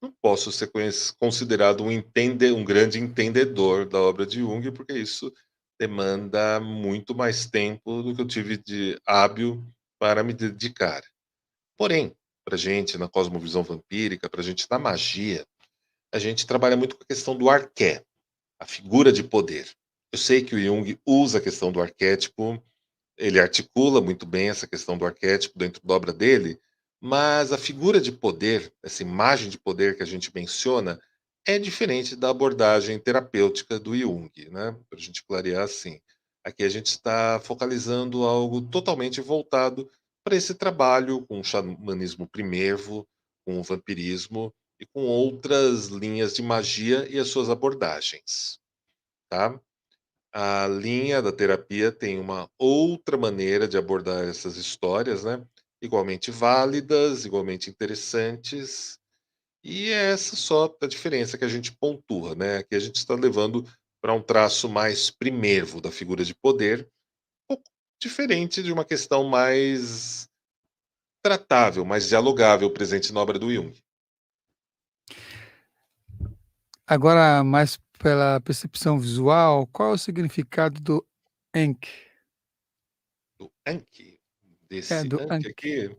Speaker 2: Não posso ser considerado um grande entendedor da obra de Jung, porque isso demanda muito mais tempo do que eu tive de hábil para me dedicar. Porém, para gente na cosmovisão vampírica, para gente na magia, a gente trabalha muito com a questão do arqué, a figura de poder. Eu sei que o Jung usa a questão do arquétipo, ele articula muito bem essa questão do arquétipo dentro da obra dele, mas a figura de poder, essa imagem de poder que a gente menciona, é diferente da abordagem terapêutica do Jung, né? Para a gente clarear assim. Aqui a gente está focalizando algo totalmente voltado para esse trabalho com o xamanismo primevo, com o vampirismo e com outras linhas de magia e as suas abordagens, tá? A linha da terapia tem uma outra maneira de abordar essas histórias, né? Igualmente válidas, igualmente interessantes, e é essa só a diferença que a gente pontua, né? Aqui a gente está levando para um traço mais primevo da figura de poder, um pouco diferente de uma questão mais tratável, mais dialogável presente na obra do Jung.
Speaker 1: Agora, mais pela percepção visual, qual é o significado do Enk?
Speaker 2: Do Anki,
Speaker 1: É,
Speaker 2: desse
Speaker 1: do
Speaker 2: Anki
Speaker 1: Ankh.
Speaker 2: aqui.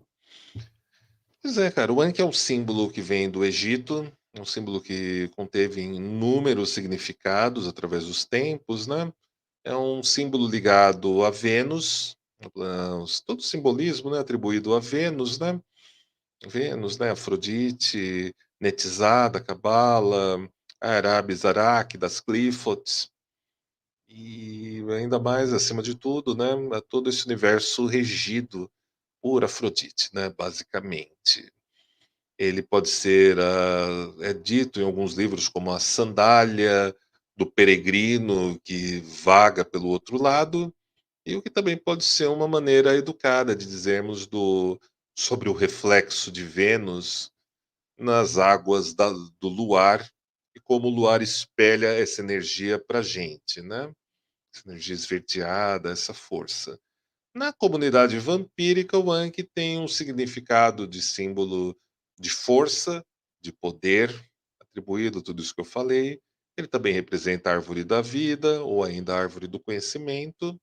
Speaker 2: Pois é, cara, o Anki é um símbolo que vem do Egito, um símbolo que conteve inúmeros significados através dos tempos, né? É um símbolo ligado a Vênus, todo o simbolismo, né, atribuído a Vênus, né? Vênus, né, Afrodite, Netizada, Cabala, Arabes, Araque, das Clifotes, e ainda mais, acima de tudo, né, todo esse universo regido por Afrodite, né, basicamente. Ele pode ser, é dito em alguns livros como a sandália do peregrino que vaga pelo outro lado, e o que também pode ser uma maneira educada de dizermos sobre o reflexo de Vênus nas águas do luar e como o luar espelha essa energia para a gente, né? Essa energia esverdeada, essa força. Na comunidade vampírica, o Ankh tem um significado de símbolo de força, de poder, atribuído a tudo isso que eu falei. Ele também representa a árvore da vida, ou ainda a árvore do conhecimento.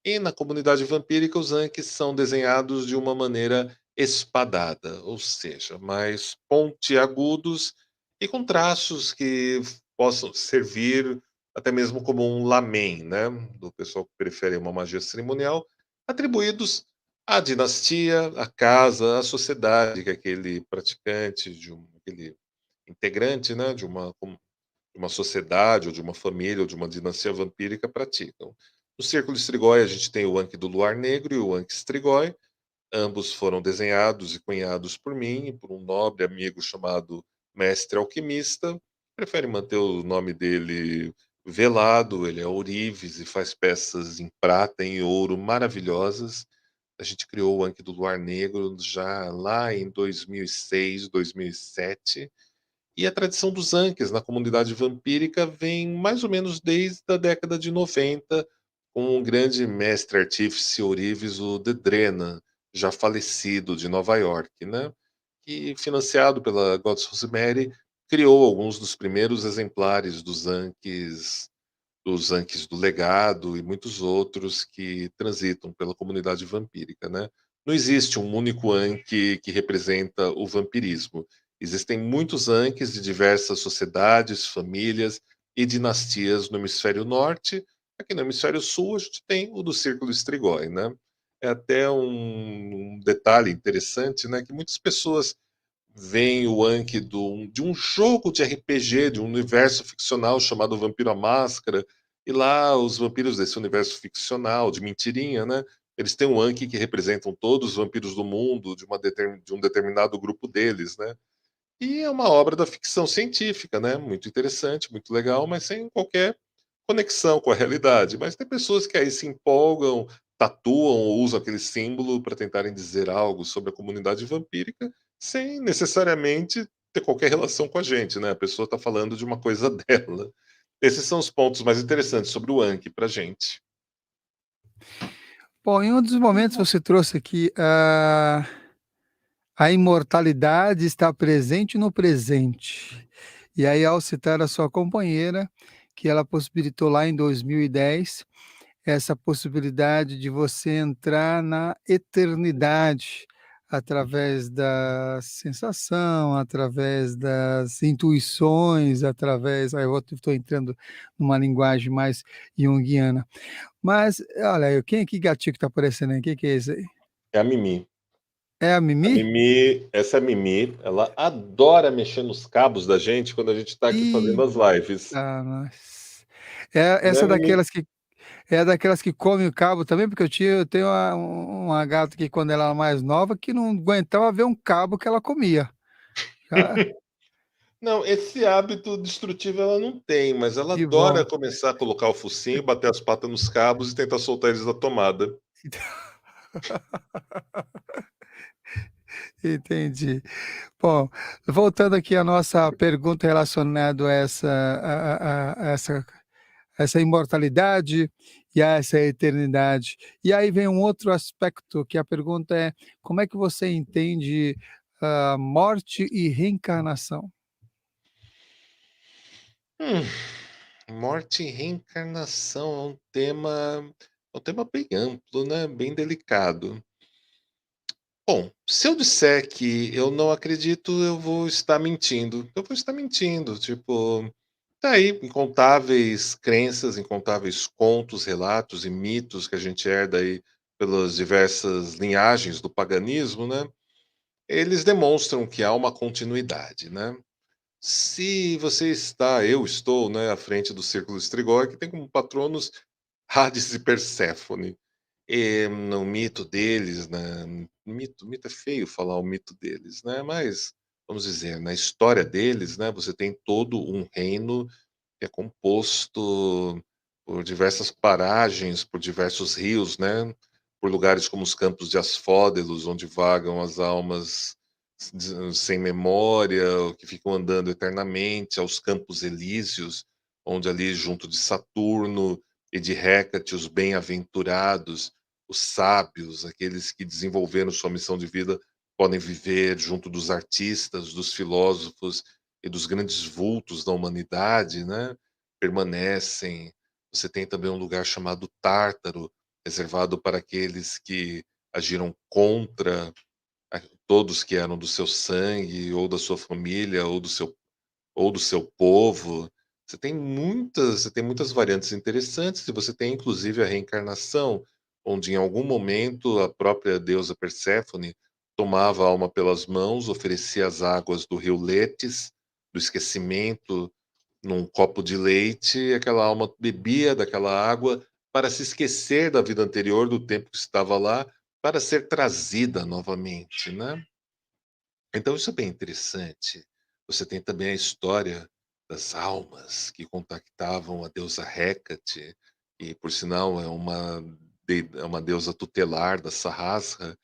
Speaker 2: E na comunidade vampírica, os Ankhs são desenhados de uma maneira espadada, ou seja, mais pontiagudos e com traços que possam servir até mesmo como um lamen, né? Do pessoal que prefere uma magia cerimonial, atribuídos à dinastia, à casa, à sociedade que aquele praticante, aquele integrante, né, de uma sociedade, ou de uma família, ou de uma dinastia vampírica praticam. No Círculo Strigoi, a gente tem o Ankh do Luar Negro e o Ankh Strigoi. Ambos foram desenhados e cunhados por mim e por um nobre amigo chamado Mestre Alquimista. Prefere manter o nome dele velado, ele é ourives e faz peças em prata e em ouro maravilhosas. A gente criou o Ankh do Luar Negro já lá em 2006, 2007. E a tradição dos Ankhes na comunidade vampírica vem mais ou menos desde a década de 90, com o grande mestre artífice ourives, o Dedrena, já falecido, de Nova York, né? Que, financiado pela Gods Rosemary, criou alguns dos primeiros exemplares dos Anques do Legado e muitos outros que transitam pela comunidade vampírica, né? Não existe um único Anki que representa o vampirismo. Existem muitos Anques de diversas sociedades, famílias e dinastias no hemisfério norte. Aqui no hemisfério sul a gente tem o do Círculo Strigoi, né? É até um detalhe interessante, né? Que muitas pessoas vem o Anki de um jogo de RPG, de um universo ficcional chamado Vampiro à Máscara, e lá os vampiros desse universo ficcional, de mentirinha, né? Eles têm um Anki que representam todos os vampiros do mundo, de um determinado grupo deles, né? E é uma obra da ficção científica, né? Muito interessante, muito legal, mas sem qualquer conexão com a realidade. Mas tem pessoas que aí se empolgam, tatuam ou usam aquele símbolo para tentarem dizer algo sobre a comunidade vampírica, sem necessariamente ter qualquer relação com a gente, né? A pessoa está falando de uma coisa dela. Esses são os pontos mais interessantes sobre o Anki para gente.
Speaker 1: Bom, em um dos momentos você trouxe aqui a imortalidade está presente no presente. E aí, ao citar a sua companheira, que ela possibilitou lá em 2010, essa possibilidade de você entrar na eternidade através da sensação, através das intuições, através. Aí eu estou entrando numa linguagem mais junguiana. Mas, olha, quem é que gatinho que está aparecendo aí? Quem que é esse aí?
Speaker 2: É a Mimi.
Speaker 1: É a Mimi?
Speaker 2: Essa Mimi, ela adora mexer nos cabos da gente quando a gente está aqui fazendo
Speaker 1: Eita,
Speaker 2: as lives.
Speaker 1: nós. É
Speaker 2: Né,
Speaker 1: essa
Speaker 2: Mimi?
Speaker 1: daquelas que come o cabo também, porque eu tenho uma gata que quando ela era mais nova que não aguentava ver um cabo que ela comia. Já
Speaker 2: Não, esse hábito destrutivo ela não tem, mas ela
Speaker 1: de
Speaker 2: adora
Speaker 1: volta.
Speaker 2: começar a colocar o focinho, bater as patas nos cabos e tentar soltar eles da tomada.
Speaker 1: Entendi. Bom, voltando aqui à nossa pergunta relacionada a essa imortalidade e a essa eternidade. E aí vem um outro aspecto que a pergunta é: como é que você entende a morte e reencarnação?
Speaker 2: Hum, morte e reencarnação é um tema bem amplo, né? Bem delicado. Bom, se eu disser que eu não acredito, eu vou estar mentindo. Eu vou estar mentindo. Tipo, tá aí incontáveis crenças, incontáveis contos, relatos e mitos que a gente herda aí pelas diversas linhagens do paganismo, né? Eles demonstram que há uma continuidade, né? Se você está, eu estou, né, à frente do Círculo Strigoi, que tem como patronos Hades e Perséfone. E no mito deles, né, mito é feio falar o mito deles, né? Mas vamos dizer, na história deles, né, você tem todo um reino que é composto por diversas paragens, por diversos rios, né? Por lugares como os campos de Asfódelos, onde vagam as almas sem memória, que ficam andando eternamente, aos campos elíseos, onde ali junto de Saturno e de Hécate, os bem-aventurados, os sábios, aqueles que desenvolveram sua missão de vida, podem viver junto dos artistas, dos filósofos e dos grandes vultos da humanidade, né? Permanecem. Você tem também um lugar chamado Tártaro, reservado para aqueles que agiram contra todos que eram do seu sangue, ou da sua família, ou do seu povo. Você tem muitas variantes interessantes, e você tem inclusive a reencarnação, onde em algum momento a própria deusa Perséfone tomava a alma pelas mãos, oferecia as águas do rio Letes, do esquecimento, num copo de leite, e aquela alma bebia daquela água para se esquecer da vida anterior, do tempo que estava lá, para ser trazida novamente, né? Então isso é bem interessante. Você tem também a história das almas que contactavam a deusa Hécate, e por sinal é uma deusa tutelar da Sahasra,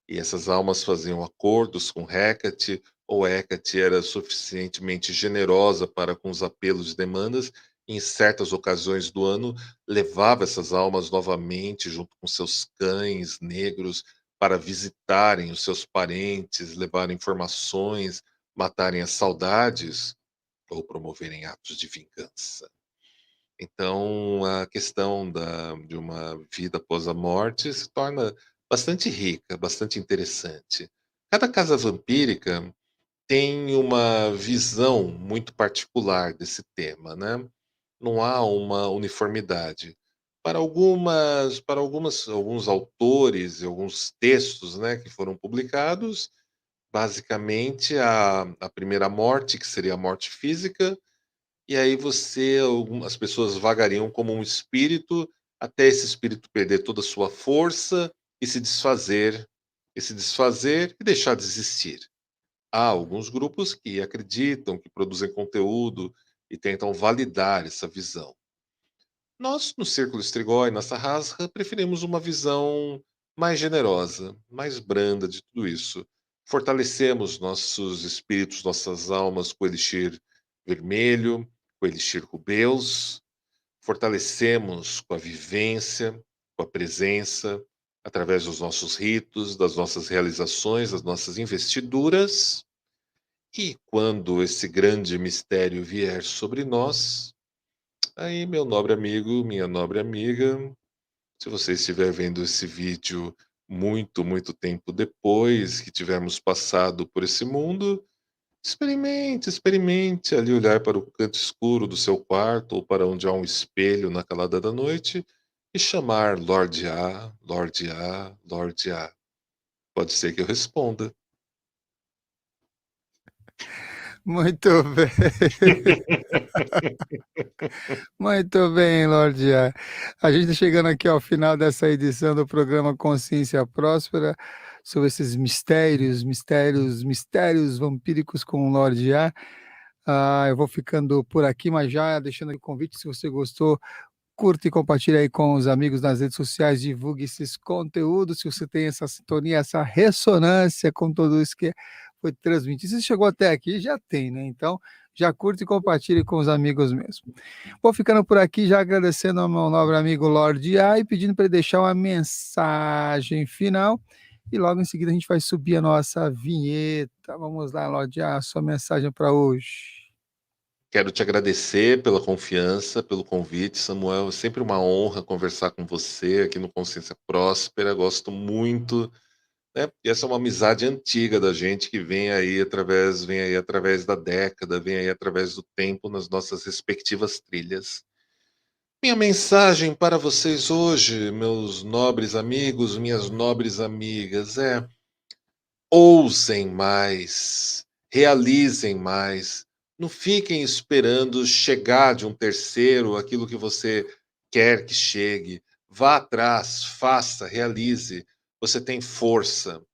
Speaker 2: e essas almas faziam acordos com Hecate, ou Hecate era suficientemente generosa para com os apelos e demandas, e em certas ocasiões do ano levava essas almas novamente junto com seus cães negros para visitarem os seus parentes, levarem informações, matarem as saudades ou promoverem atos de vingança. Então, a questão de uma vida após a morte se torna bastante rica, bastante interessante. Cada casa vampírica tem uma visão muito particular desse tema, né? Não há uma uniformidade. Alguns autores e alguns textos, né, que foram publicados, basicamente a primeira morte, que seria a morte física, e aí as pessoas vagariam como um espírito até esse espírito perder toda a sua força e se desfazer e deixar de existir. Há alguns grupos que acreditam, que produzem conteúdo e tentam validar essa visão. Nós, no Círculo Strigoi, na Sahasra, preferimos uma visão mais generosa, mais branda de tudo isso. Fortalecemos nossos espíritos, nossas almas com o elixir vermelho, com o elixir rubeus, fortalecemos com a vivência, com a presença, através dos nossos ritos, das nossas realizações, das nossas investiduras. E quando esse grande mistério vier sobre nós, aí, meu nobre amigo, minha nobre amiga, se você estiver vendo esse vídeo muito, muito tempo depois que tivermos passado por esse mundo, experimente ali olhar para o canto escuro do seu quarto ou para onde há um espelho na calada da noite e chamar Lorde A, Lorde A, Lorde A. Pode ser que eu responda.
Speaker 1: Muito bem. Muito bem, Lorde A. A gente está chegando aqui ao final dessa edição do programa Consciência Próspera, sobre esses mistérios vampíricos com o Lorde A. Eu vou ficando por aqui, mas já deixando aqui o convite, se você gostou, curta e compartilhe aí com os amigos nas redes sociais, divulgue esses conteúdos, se você tem essa sintonia, essa ressonância com tudo isso que foi transmitido. Se você chegou até aqui, já tem, né? Então, já curte e compartilhe com os amigos mesmo. Vou ficando por aqui, já agradecendo ao meu nobre amigo Lorde A e pedindo para ele deixar uma mensagem final. E logo em seguida a gente vai subir a nossa vinheta. Vamos lá, Lorde A, sua mensagem para hoje.
Speaker 2: Quero te agradecer pela confiança, pelo convite, Samuel. É sempre uma honra conversar com você aqui no Consciência Próspera. Gosto muito, né? E essa é uma amizade antiga da gente que vem aí através da década, vem aí através do tempo nas nossas respectivas trilhas. Minha mensagem para vocês hoje, meus nobres amigos, minhas nobres amigas, é: ousem mais, realizem mais, não fiquem esperando chegar de um terceiro aquilo que você quer que chegue. Vá atrás, faça, realize. Você tem força,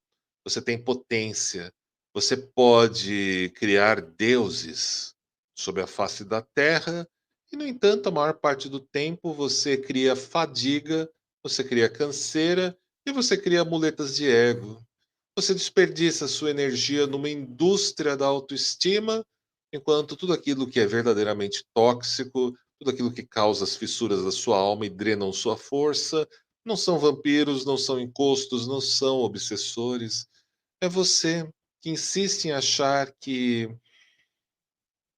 Speaker 2: você tem potência, você pode criar deuses sobre a face da terra E, no entanto, a maior parte do tempo você cria fadiga, você cria canseira e você cria muletas de ego. Você desperdiça sua energia numa indústria da autoestima, enquanto tudo aquilo que é verdadeiramente tóxico, tudo aquilo que causa as fissuras da sua alma e drenam sua força, não são vampiros, não são encostos, não são obsessores. É você que insiste em achar que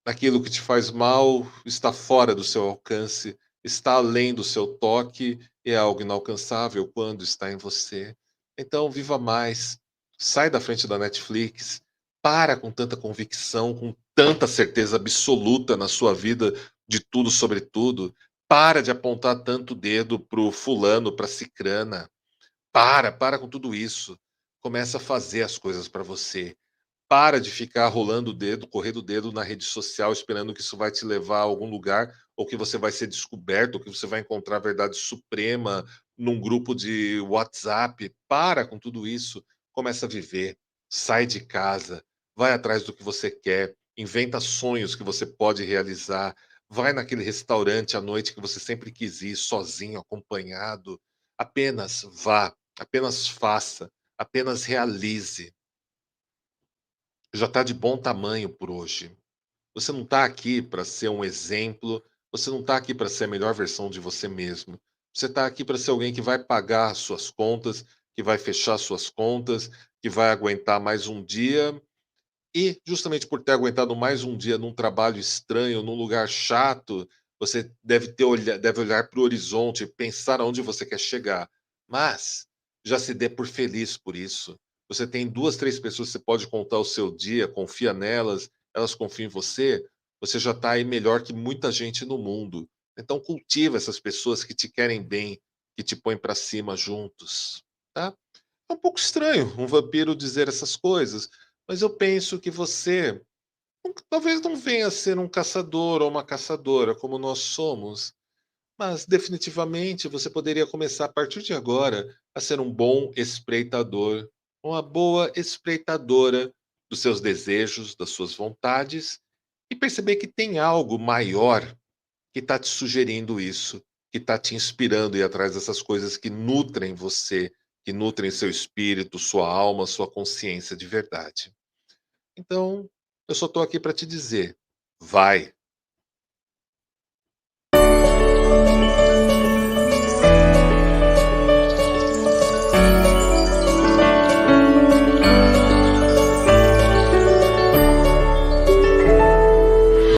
Speaker 2: aquilo que te faz mal está fora do seu alcance, está além do seu toque e é algo inalcançável quando está em você. Então, viva mais. Sai da frente da Netflix. Para com tanta convicção, com tanta certeza absoluta na sua vida de tudo sobre tudo. Para de apontar tanto dedo pro fulano, pra cicrana. Para com tudo isso. Começa a fazer as coisas para você. Para de ficar rolando o dedo, correndo o dedo na rede social, esperando que isso vai te levar a algum lugar, ou que você vai ser descoberto, ou que você vai encontrar a verdade suprema num grupo de WhatsApp. Para com tudo isso. Começa a viver. Sai de casa. Vai atrás do que você quer. Inventa sonhos que você pode realizar. Vai naquele restaurante à noite que você sempre quis ir, sozinho, acompanhado. Apenas vá. Apenas faça. Apenas realize. Já está de bom tamanho por hoje. Você não está aqui para ser um exemplo, você não está aqui para ser a melhor versão de você mesmo. Você está aqui para ser alguém que vai pagar suas contas, que vai fechar suas contas, que vai aguentar mais um dia. E, justamente por ter aguentado mais um dia num trabalho estranho, num lugar chato, você deve olhar para o horizonte, pensar aonde você quer chegar. Mas já se dê por feliz por isso. Você tem 2, 3 pessoas que você pode contar o seu dia, confia nelas, elas confiam em você, você já está aí melhor que muita gente no mundo. Então cultiva essas pessoas que te querem bem, que te põem para cima juntos, tá? É um pouco estranho um vampiro dizer essas coisas, mas eu penso que você talvez não venha a ser um caçador ou uma caçadora como nós somos, mas definitivamente você poderia começar a partir de agora a ser um bom espreitador, uma boa espreitadora dos seus desejos, das suas vontades e perceber que tem algo maior que está te sugerindo isso, que está te inspirando a ir atrás dessas coisas que nutrem você, que nutrem seu espírito, sua alma, sua consciência de verdade. Então, eu só estou aqui para te dizer: vai,